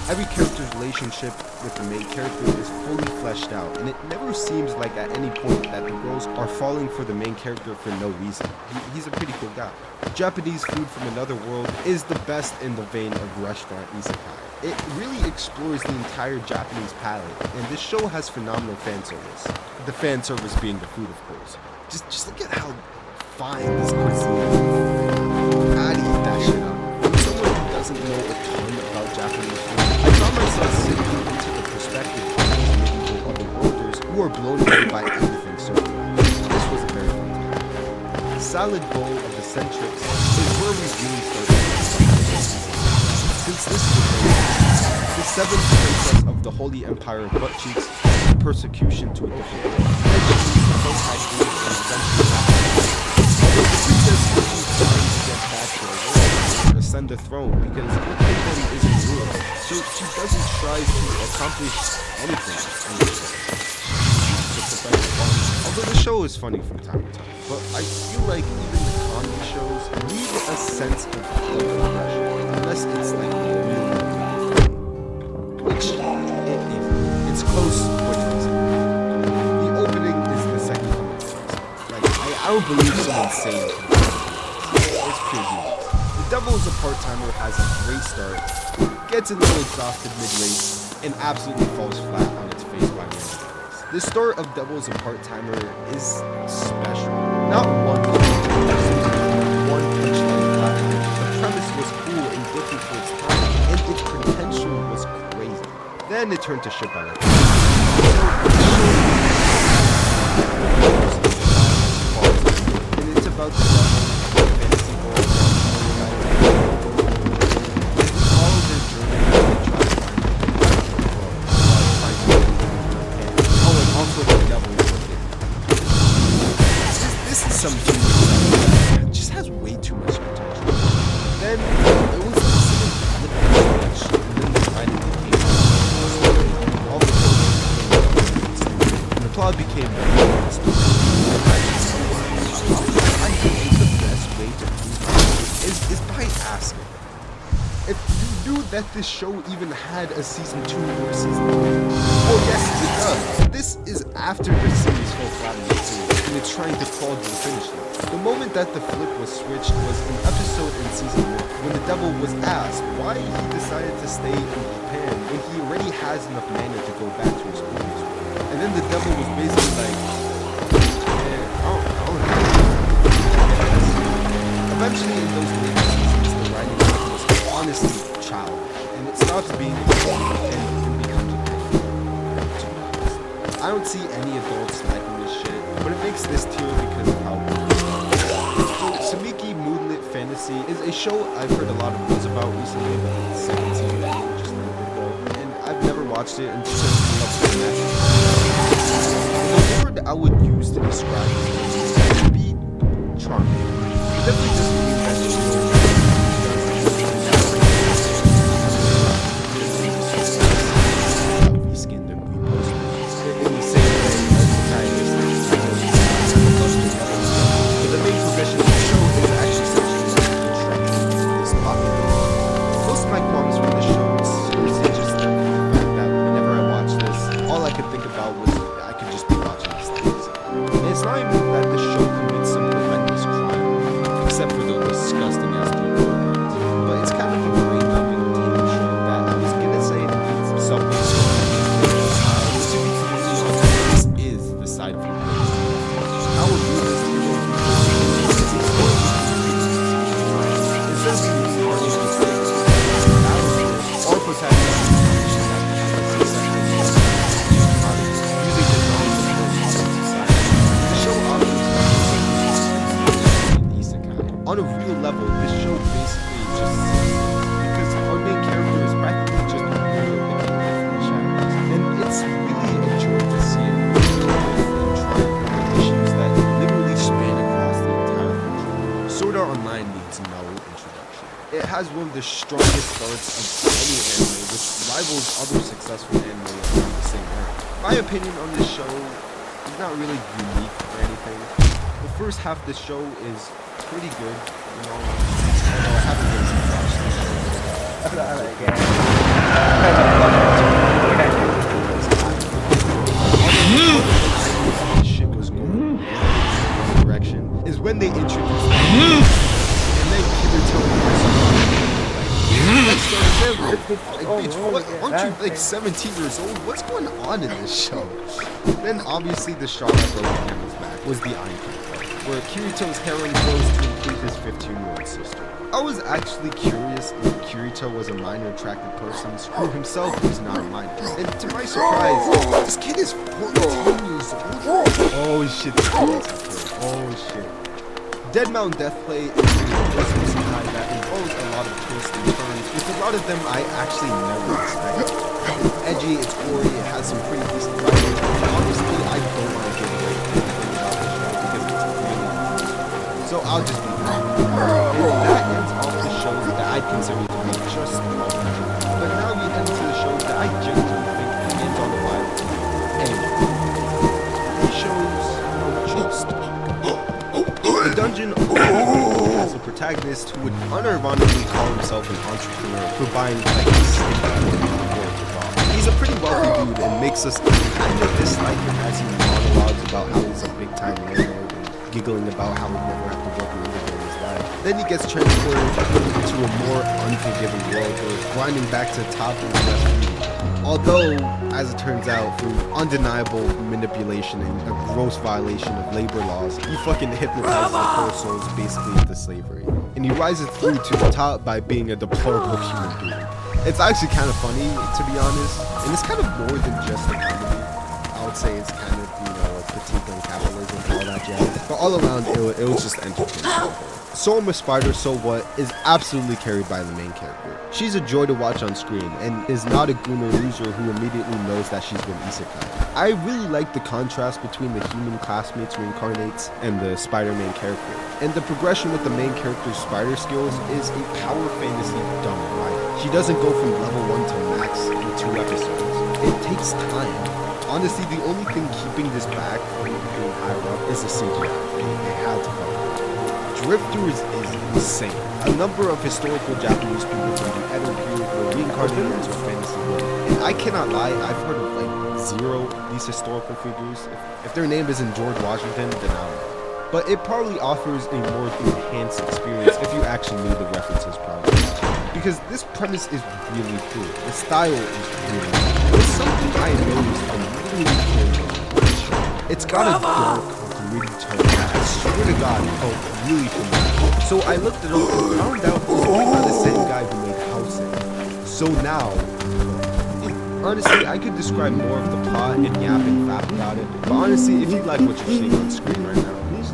Every character's relationship with the main character is fully fleshed out, and it never seems like at any point that the girls are falling for the main character for no reason. He's a pretty cool guy. Japanese food from another world is the best in the vein of restaurant isekai. It really explores the entire Japanese palette, and this show has phenomenal fan service. The fan service being the food, of course. Just look at how fine this cuisine is. I'd eat that shit up. From someone who doesn't know a ton about Japanese food, I found myself sitting into the perspective of these medieval otherworlders who are blown away by everything served. This was a very fun time. Salad bowl of the Centrics is where we really started. Since this is the seventh princess of the Holy Empire of Butt Cheeks, persecution to a different world. Ascend the throne because her kingdom is in ruins, so she doesn't try to accomplish anything. Although the show is funny from time to time, but I feel like even the comedy shows need a sense of pressure, unless it's like really which it is. It's close, but it isn't. The opening is the second coming of Christ. Like I don't believe someone's saying it. It's pure genius. The Devil is a Part-Timer has a great start, gets a little exhausted mid-race, and absolutely falls flat on its face by the end of the race. The start of Devil is a Part-Timer is special. Not one punchline platform. The premise was cool and different for its time, and its potential was crazy. Then it turned to shit by like and it's about the devil. Some that just has way too much potential. Then it was considered and then the writing became all the plot became I think the best way to prove it is by asking. If you knew that this show even had a season 2 or a season 3. Oh yes, it does. This is after the series fell flat in the series. and it's trying to crawl to the finish line. The moment that the flip was switched was an episode in season 1 when the devil was asked why he decided to stay in Japan when he already has enough mana to go back to his previous world. And then the devil was basically like, I don't know. Eventually in those later seasons, the writing was honestly childish, and it stops being and becomes a thing. I don't see any adults liking this shit, but it makes this tier because of how good it is. So Samiki Moonlit Fantasy is a show I've heard a lot of buzz about recently, but it's second season just a little bit ago, and I've never watched it and just love the magic. The word I would use to describe it would be charming. It definitely doesn't mean that the show reskinned and reposted in the same way as the protagonist. But the main progression of the show is actually such a this popular. Most of my qualms from the show is seriously just the fact that whenever I watch this, all I could think about was that I could just be watching these things. And it's not even that the show commits some horrendous crime, except for the disgusting ass people. But it's kind of a brain-dumping TV show that I was gonna say it's something so this is the side view. How would you this instead of being part of the or protagonist on a real level, this show basically just because our main character is practically just a real looking from the shadows. And it's really a joy to see it deal with and try to find issues that literally span across the entire country. Sword Art Online needs no introduction. It has one of the strongest starts of any anime, which rivals other successful anime in the same era. My opinion on this show is not really unique or anything. The first half of the show is pretty good, you know. Although I haven't really watched this shit was going in this direction is when they introduced and then aren't you like 17 years old? What's going on in this show? Then obviously the straw that broke the camel's back was the Iron King, where Kirito's harem grows to include his 15-year-old sister. I was actually curious if Kirito was a minor attracted person who himself is not a minor. And to my surprise, this kid is 14 years old. Oh shit, this kid is a oh shit. Dead Mountain Deathplay is a Christmas time that involves a lot of twists and turns, with a lot of them I actually never expected. It's edgy, it's gory, it has some pretty decent writing, and honestly, I don't want to give away anything about the show because it's really good. So I'll just leave it at that. And that ends off the shows that I consider to be just okay. But now we end to the shows that I genuinely think ends on the vibe. Anyway, these shows are just The Dungeon has a protagonist who would unironically call himself an entrepreneur for buying like a stick before it was off. He's a pretty wealthy dude and makes us kind of dislike him as he monologues about how he's a big-time landlord and giggling about how he'll never have to work a living in his life. Then he gets transported into a more unforgiving world where grinding back to the top is less easy. Although, as it turns out, through undeniable manipulation and a gross violation of labor laws, he fucking hypnotizes the poor souls basically into slavery. And he rises through to the top by being a deplorable human being. It's actually kind of funny, to be honest, and it's kind of more than just a comedy. I would say it's kind of, you know, a critique on capitalism and all that jazz. But all around, it was just entertaining. Soul Miss Spider, So What, is absolutely carried by the main character. She's a joy to watch on screen, and is not a goon or loser who immediately knows that she's been isekai. I really like the contrast between the human classmates reincarnates and the Spider-Man character. And the progression with the main character's spider skills is a power fantasy done right. She doesn't go from level 1 to max in 2 episodes. It takes time. Honestly, the only thing keeping this back from being higher up is the CGI. They had to cover it. Drifters is insane. A number of historical Japanese people from the Edo period were reincarnated into a fantasy world. And I cannot lie, I've heard of like zero these historical figures. If their name isn't George Washington, then I don't know. But it probably offers a more enhanced experience if you actually knew the references probably. Because this premise is really cool. The style is really cool. It's something I noticed on really cool. It's got a dark, gritty tone that I swear to God felt really familiar. So I looked it up and found out it was made by the same guy who made Housing. So now, honestly, I could describe more of the plot and yap and fap about it. But honestly, if you like what you're seeing on screen right now,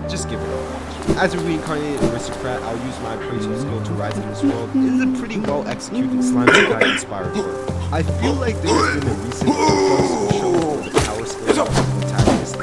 just give it a watch. As a reincarnated aristocrat, I'll use my appraisal skill to rise in this world. It is a pretty well-executed slime guy inspired work. I feel like there's been a recent influx of shows where the power scale of the protagonist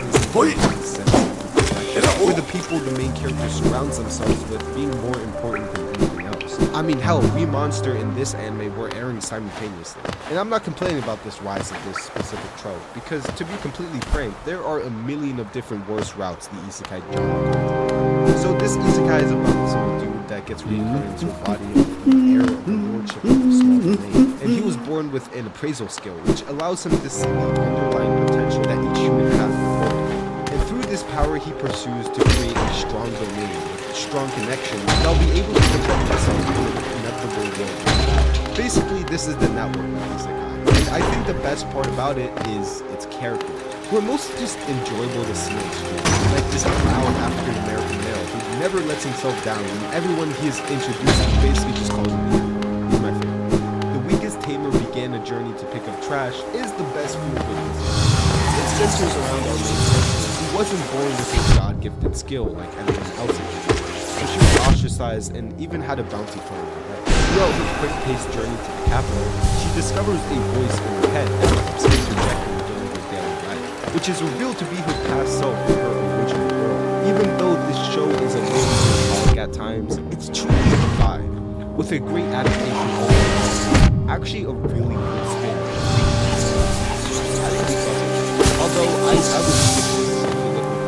where the people the main character surrounds themselves with being more important than anything else. I mean, hell, We Monster and this anime were airing simultaneously. And I'm not complaining about this rise of this specific trope, because to be completely frank, there are a million of different worse routes the isekai genre. So this isekai is about some dude that gets reincarnated into a body of an heir of the lordship of a small domain. And he was born with an appraisal skill, which allows him to see the underlying potential that each human has before him. And through this power he pursues to create a strong domain with strong connection that'll be able to defend himself in an inevitable world. Basically, this is the network of isekai. And I think the best part about it is its characters, who are mostly just enjoyable to see on screen. Like this proud African-American male who never lets himself down, and everyone he is introduced to basically just calls him Peter. He's my favorite. The weakest tamer began a journey to pick up trash is the best feel-good isekai. It centers around our main character. He wasn't born with a God-gifted skill like everyone else in his life, but she was ostracized and even had a bounty thrown on her head. Throughout her quick-paced journey to the capital, she discovers a voice in her head that keeps interjecting during her daily life, which is revealed to be her past self in her original world. Even though this show is a little symbolic at times, it's truly a vibe, with a great adaptation overall. Actually a really cool spin. Although I would stick with this if you're looking for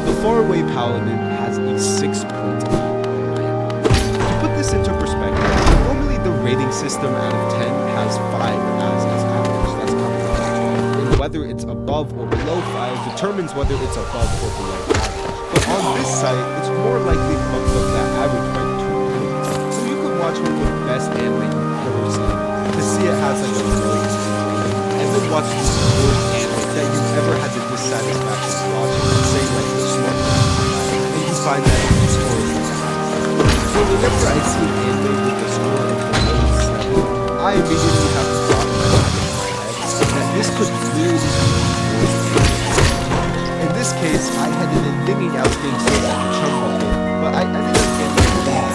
The Faraway Paladin has a 6.8 in my opinion. To put this into perspective, normally the rating system out of 10 has 5 as its average. That's comprehension. And whether it's above or below 5 determines whether it's above or below average. But on this site, it's more likely bumped up that average by 2 points. So you could watch one of the best anime you've ever seen to see it has like a really and then watch the worst anime that you've ever had the dissatisfaction of watching, say like the smart and you find that the score is like a high. So whenever I see an anime with a score of below 7, I immediately have to drop my mind in my head that this could really be the worst anime. In this case, I had been thinking I was being so like a chunk of it, but I ended up getting the bad.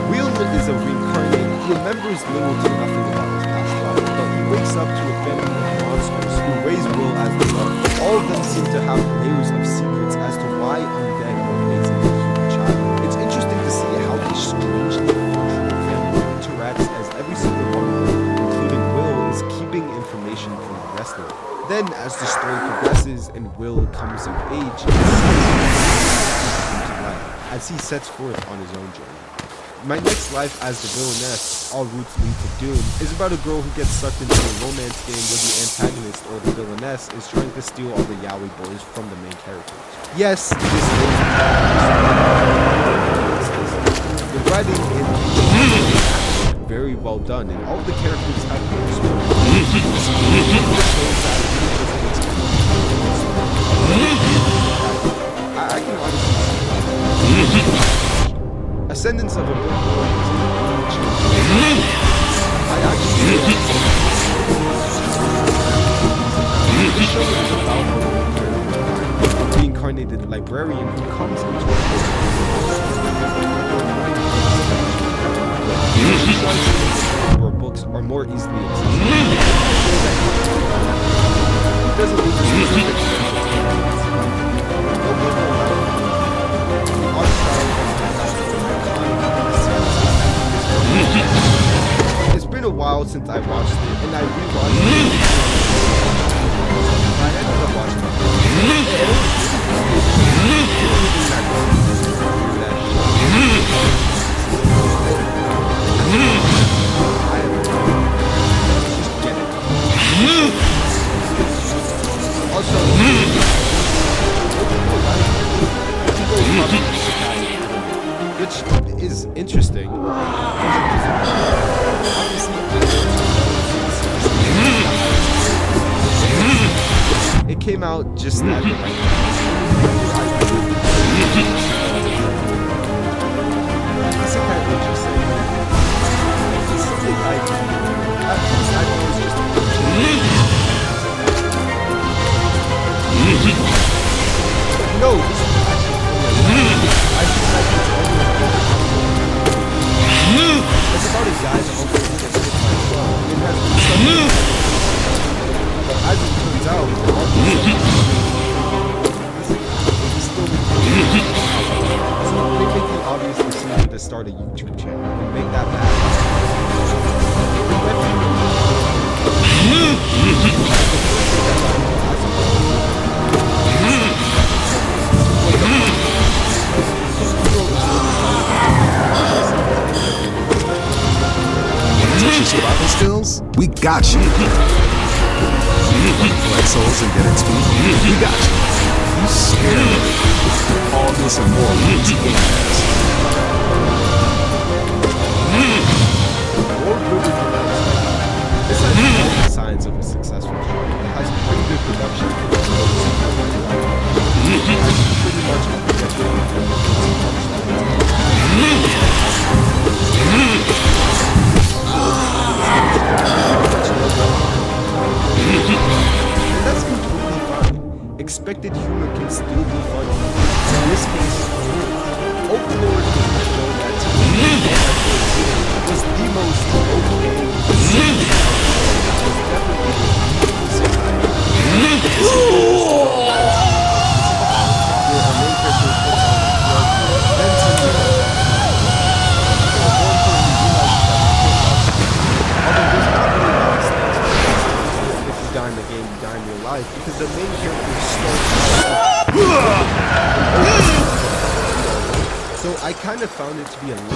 Will is a reincarnated who remembers little to nothing about his past life, but he wakes up to a family of monsters who raise Will as their mother. All of them seem to have layers of secrets as to why undead were raising a human child. It's interesting to see how this strangely functional family interacts as every single one of them, including Will, is keeping information from the rest of them. Then, as the story progresses and Will comes of age, as he sets forth on his own journey. My next life as the villainess, All Routes Lead to Doom, is about a girl who gets sucked into a romance game where the antagonist or the villainess is trying to steal all the yaoi boys from the main characters. Yes, this is the writing is very well done, and all the characters have good I can honestly Ascendance of a Boy I actually this show is about a reincarnated librarian who comes into where books are more easily accessible. It doesn't need to be It's been a while since I watched it, and I rewatched it. I ended up watching it. interesting. It came out just at the right time. It's kind of interesting. It's something at least I know is just no, this is actually it's about a guy that hopefully gets hit by a car. It has been but as it turns out, so they make the obvious decision to start a YouTube channel and make that bad. Teach you survival skills? We got you. Collect souls and get XP? We got you. You scared. All this and more with Game Pass. This has all the signs of a successful show. It has pretty good production. Pretty much that's completely fine. Expected humor can still be funny. In this case, Overlord is the show that to me was the most okay. Because the main character is so I kind of found it to be a little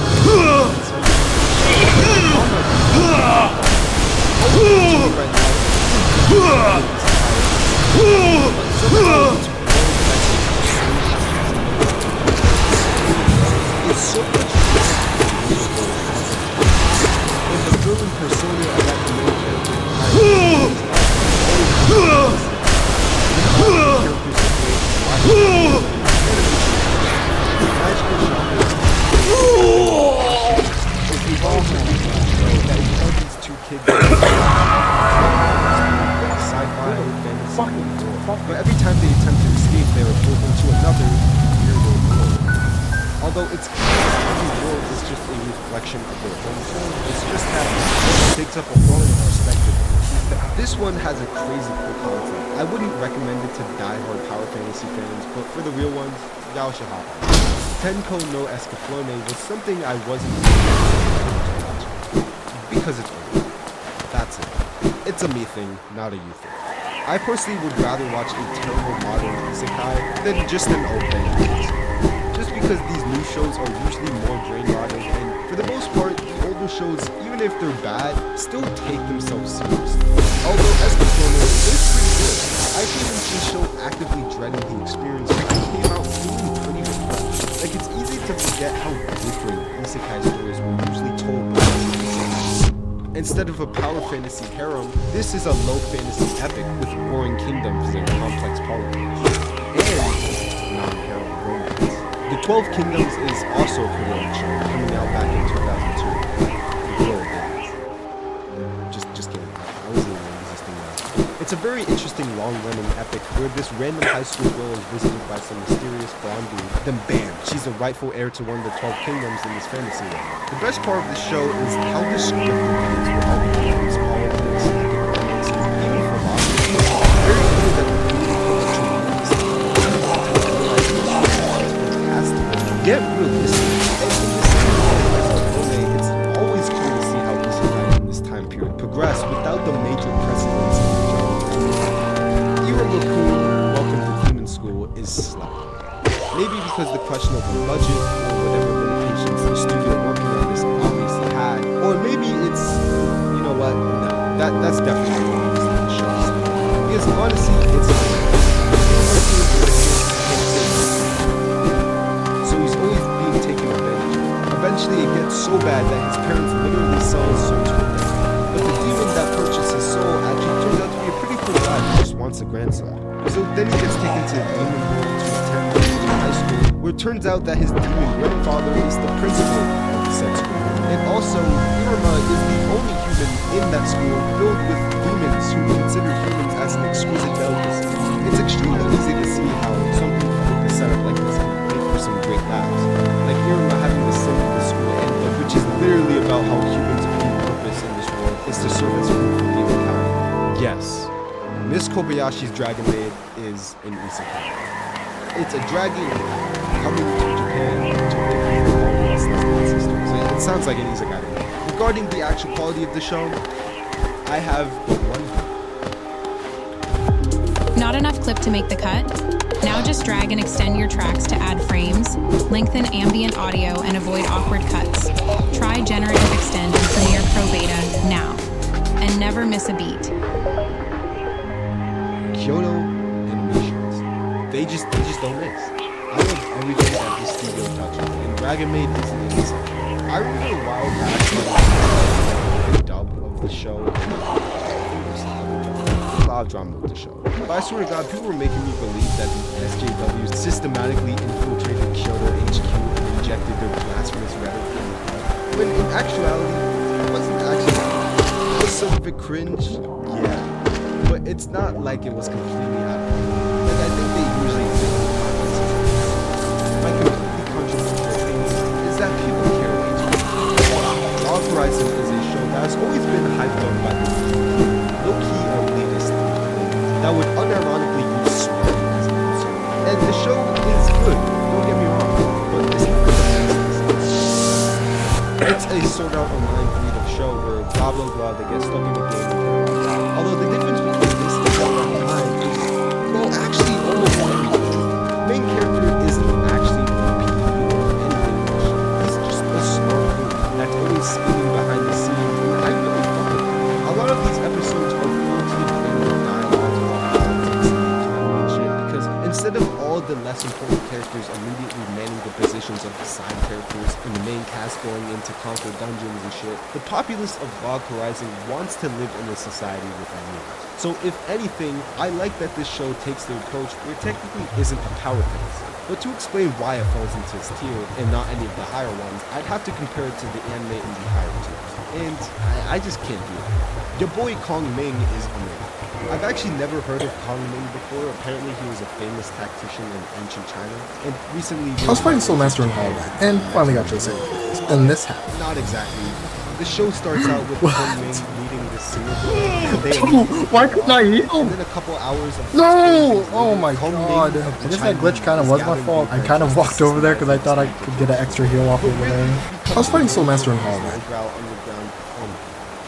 it's so much and the building persona of that main character but every time they attempt to escape, they are pulled into another weirder world. Although it's every world is just a reflection of their own world. It's just that it takes up a foreign perspective. This one has a crazy cool concept. I wouldn't recommend it to die-hard Power Fantasy fans, but for the real ones, y'all should hop on. Tenko no Escaflowne was something I wasn't because it's real. That's it. It's a me thing, not a you thing. I personally would rather watch a terrible modern isekai than just an open. Just because these new shows are usually more brain-rotting, and for the most part, the older shows, even if they're bad, still take themselves seriously. Although Escaflowne is pretty good, I think the show actively dreading the experience because it came out feeling pretty refreshed. Like, it's easy to forget how different isekai stories were usually told by instead of a power fantasy harem, this is a low fantasy epic with boring kingdoms and complex politics. And non-harem romance. The 12 Kingdoms is also a Korean show coming out back in 2002. The good old days. Just kidding. I wasn't even existing now. It's a very interesting long-running epic where this random high school girl is visited by some mysterious blonde dude. Then bam, she's the rightful heir to one of the 12 kingdoms in this fantasy world. The best part of the show is how descriptive it is with all the kingdoms, politics, independence, and even philosophy. Very clear that the get realistic. And in this it's always cool to see how this in this time period progress without the major precedents of the genre. Iroboku, Welcome to Demon School, is slapping. Maybe because the questionable budget or whatever limitations the studio working on this obviously had, or maybe it's, you know what? No, that's definitely one of the shows. Because honestly, it's so he's always being taken advantage of. Eventually it gets gets so bad that his parents literally sell his soul to him. But the demon that purchased his soul actually turns out to be a pretty cool guy who just wants a grandson. So then he gets taken to the demon world to attend high school, where it turns out that his demon grandfather is the principal of the said school. And also, Irma is the only human in that school filled with demons who consider humans as an exquisite delicacy. It's extremely easy to see how something like a setup like this can make for some great laughs. Like Irma having to sing in the school anthem, which is literally about how humans' only purpose in this world is to serve as food for humankind. Yes, Miss Kobayashi's Dragon Maid is an isekai. It's a dragon coming to Japan to live with all the rest of its sisters. It sounds like an isekai to me. Regarding the actual quality of the show, I have but one view. Not enough clip to make the cut? Now just drag and extend your tracks to add frames, lengthen ambient audio, and avoid awkward cuts. Try Generative Extend in Premiere Pro Beta now. And never miss a beat. Kyoto Animations. They just don't miss. I love everything that this studio touches, and Dragon Maid is an isekai. I remember a while back the dub of the show. A lot of drama with the show. But I swear to God, people were making me believe that the SJWs systematically infiltrated Kyoto HQ and injected their blasphemous rhetoric in the crowd. When in actuality, it wasn't actually. It was some of it cringe, yeah. But it's not like it was completely out of line. Like, I think they usually do. My completely controversial opinion is that people care about each other. Log Horizon is a show that has always been hyped up by the low-key elitist that would unironically use swearing as an insult. And the show is good, don't get me wrong, but it's not good. It's a sort out online breed of show where blah blah blah they get stuck in the game. Although the difference between this and sort out online is, well, actually almost everything. The main character isn't actually the PvP or anything in the show. He's just a smart dude that's always scheming behind the scenes, and I really fuck with him. A lot of these episodes are full to the point with dialogue about politics and shit, because instead of all the less important characters immediately manning the positions of the side characters and the main cast going in to conquer dungeons and shit, the populace of Log Horizon wants to live in a society with humans. So if anything, I like that this show takes the approach where it technically isn't a power fantasy. But to explain why it falls into its tier and not any of the higher ones, I'd have to compare it to the anime in the higher tiers. And I just can't do it. Your boy Kong Ming is amazing. I've actually never heard of Kong Ming before. Apparently he was a famous tactician in ancient China. And recently... I was fighting Soul Master in Hollow Knight, and finally got to the same place. And this happened. Not exactly. The show starts out with Kong Ming meeting the singer. Why couldn't I heal? And then a couple hours of... No! Oh my god. I guess that glitch kind of was my fault. I kind of walked over there because I thought I could get an extra heal off over there. I was fighting Soul Master in Hollow Knight.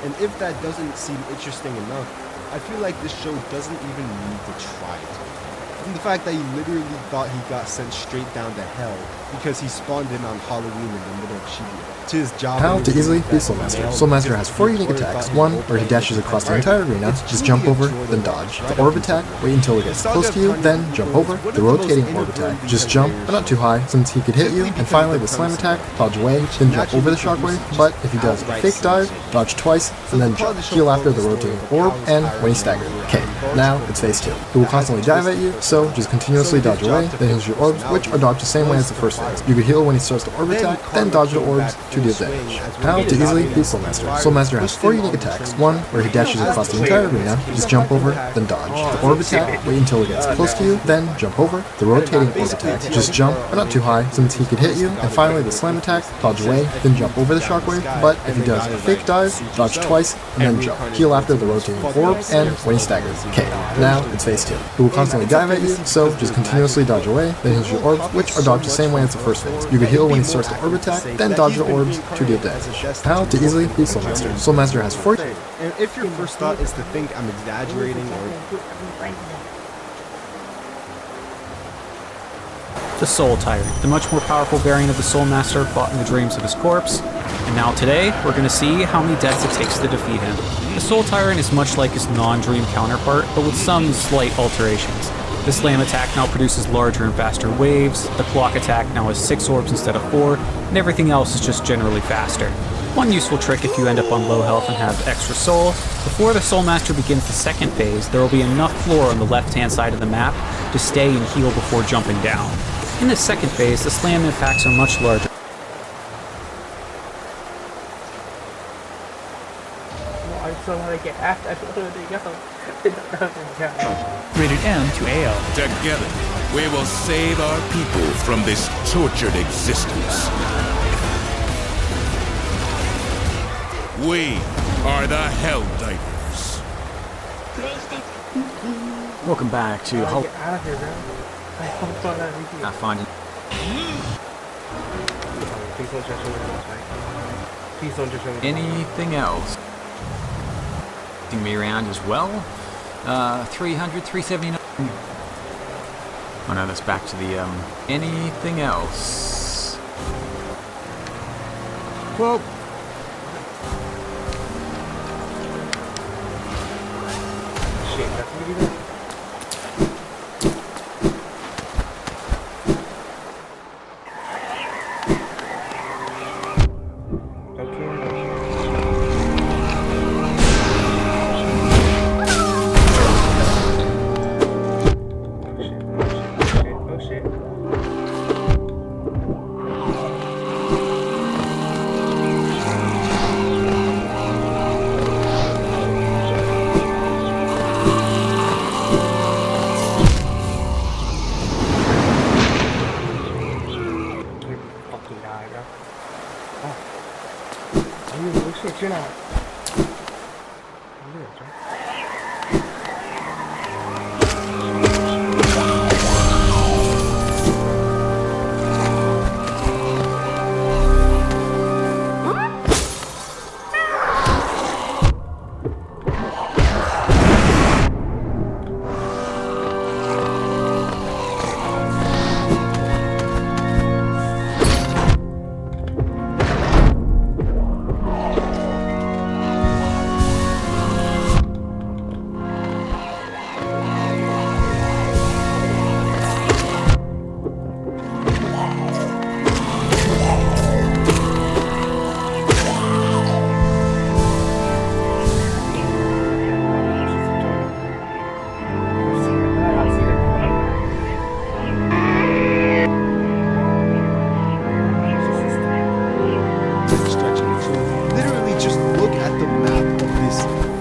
And if that doesn't seem interesting enough, I feel like this show doesn't even need to try to. From the fact that he literally thought he got sent straight down to hell because he spawned in on Halloween in the middle of Shibuya. To his job. How to easily beat Soul Master. Soul Master has 4 unique attacks. One, where he dashes across the entire arena, just jump over, then dodge. The orb attack, wait until it gets close to you, then jump over. The rotating orb attack, just jump, but not too high, since he could hit you. And finally, the slam attack, dodge away, then jump over the shockwave. But if he does a fake dive, dodge twice, and then jump. Heal after the rotating orb, and when he's staggered. Okay, now it's phase 2. He will constantly dive at you, so just continuously dodge away, then use your orbs, which are dodged the same way as the first phase. You can heal when he starts the orb attack, then dodge the orbs to deal damage. How to easily beat Soul Master. Soul Master has 4 unique attacks. One, where he dashes across the entire arena, just jump over, then dodge. The orb attack, wait until it gets close to you, then jump over. The rotating orb attack, just jump, but not too high, since he could hit you. And finally, the slam attack, dodge away, then jump over the shockwave. But if he does a fake dive, dodge twice, and then jump. Heal after the rotating orb, and when he staggers. Okay, now it's phase 2. He will constantly dive at you, so just continuously dodge away, then use your orbs, which are dodged the same way as the first phase. You can heal when he starts the orb attack, then dodge the orbs to deal damage. How to easily beat Soul Master. Soul Master has 4... And if your first thought is to think I'm exaggerating or... The Soul Tyrant, the much more powerful variant of the Soul Master fought in the dreams of his corpse. And now today, we're going to see how many deaths it takes to defeat him. The Soul Tyrant is much like his non-dream counterpart, but with some slight alterations. The slam attack now produces larger and faster waves, the clock attack now has 6 orbs instead of 4, and everything else is just generally faster. One useful trick if you end up on low health and have extra soul, before the Soul Master begins the second phase, there will be enough floor on the left-hand side of the map to stay and heal before jumping down. In the second phase, the slam impacts are much larger. Rated M to AL. Together, we will save our people from this tortured existence. We are the Helldivers. Welcome back to Hull. Get out of here, bro. Not finding. Please don't just show me this, right? Please don't just show me this. Anything else? Seeing me around as well. 300, 379. Oh no, that's back to the anything else? Well. Shit, that's what you do. You're not.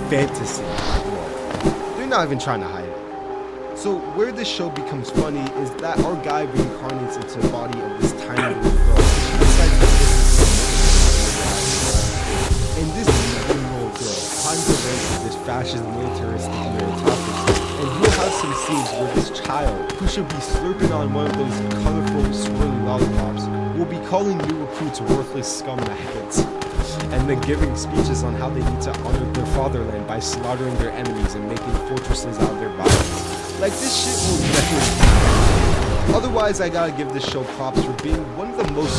fantasy world. They're not even trying to hide it. So where this show becomes funny is that our guy reincarnates into the body of this tiny little girl. And this 7-year-old girl climbs the ranks of this fascist militaristic meritocracy, and you'll have some scenes where this child, who should be slurping on one of those colorful, swirly lollipops, will be calling new recruits worthless scumbags, and then giving speeches on how they need to honor their fatherland by slaughtering their enemies and making fortresses out of their bodies. Like, this shit will definitely happen. Otherwise, I gotta give this show props for being one of the most...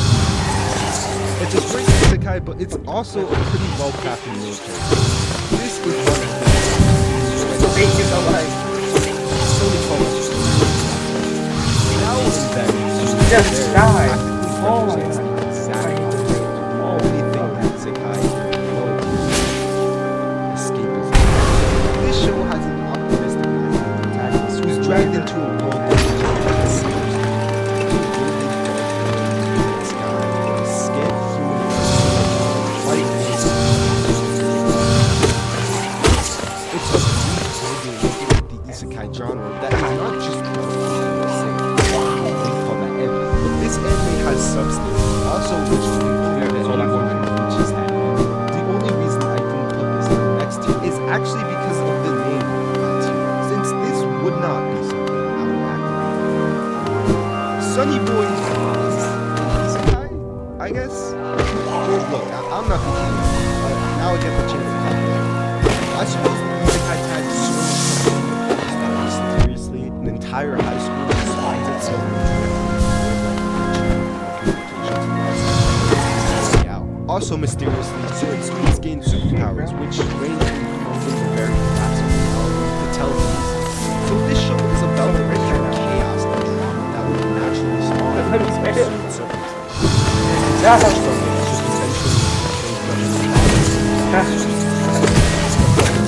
It's a great isekai, but it's also a pretty well-crafted military. This is one of the... Now and then... Just die! Oh my god. Dragged into a world that it's a deep the isekai genre that is not just but this anime has substance, also which is clear that anyone reaches that end. The only reason I didn't put this in the next tier is actually because of the name of that tier, since this would not be something I would activate. Sunny Boy is isekai, I guess? Well, look, I'm not complaining. Now I get the chance to talk about it. I suppose the isekai tag is so that mysteriously an entire high school just finds itself also mysteriously, certain students gain superpowers, which range from the very collapse of reality to telekinesis. So this show is about the Let me spray it.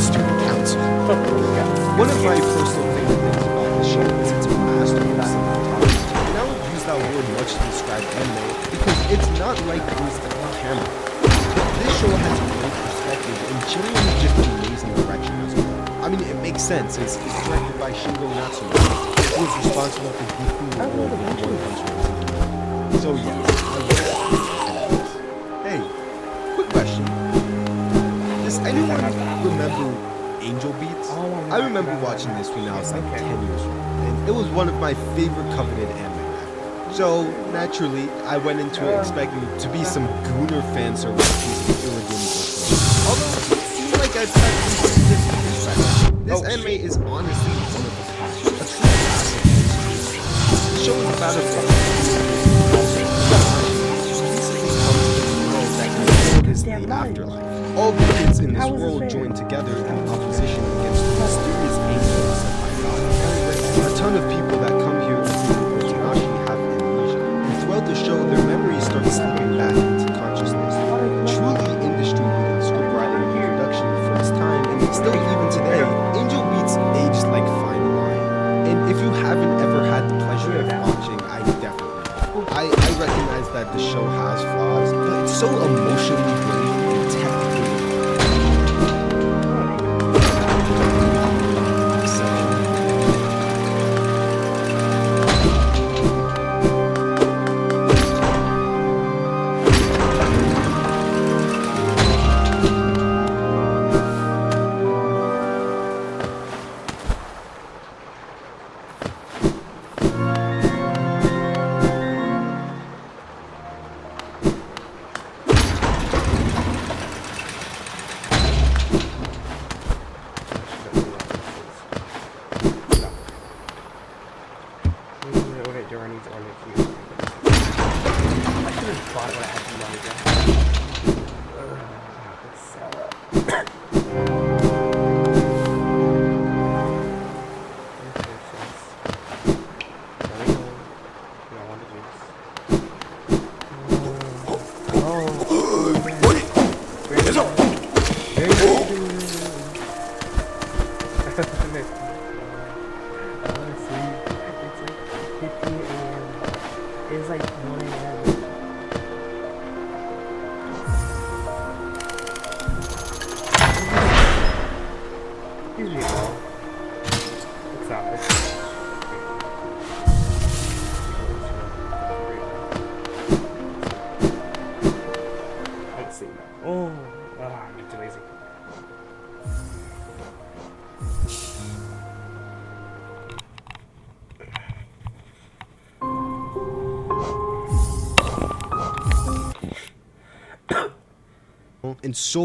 Student council. One of my personal favorite things about the show is its masterpiece of photography. And I would use that word much to describe anime because it's not like instant camera. This show has great perspective and genuinely just amazing direction as well. I mean, it makes sense. It's directed by Shingo Natsume, who is responsible for Goku and World of One Punch Man. So yes, I love it. Hey, quick question. Does anyone remember Angel Beats? I remember watching this when I was like 10 years old, and it was one of my favorite coveted anime. So naturally, I went into it expecting to be some Gooner fan service piece of irredeemable. Although it seemed like I'd practically seen this perspective. This anime is honestly one of a true classic. The show is about a is the afterlife. All the kids in this world join together in opposition against the mysterious angels sent by God. A ton of people that come here to see the Otonashi have amnesia, and throughout the show, their memories start slipping back into consciousness. Truly industry-leading scriptwriting and production for its time, and still even today, Angel Beats aged like fine wine. And if you haven't ever had the pleasure of watching, I definitely would. I recognize that the show has flaws, but it's so emotionally brilliant and technically and so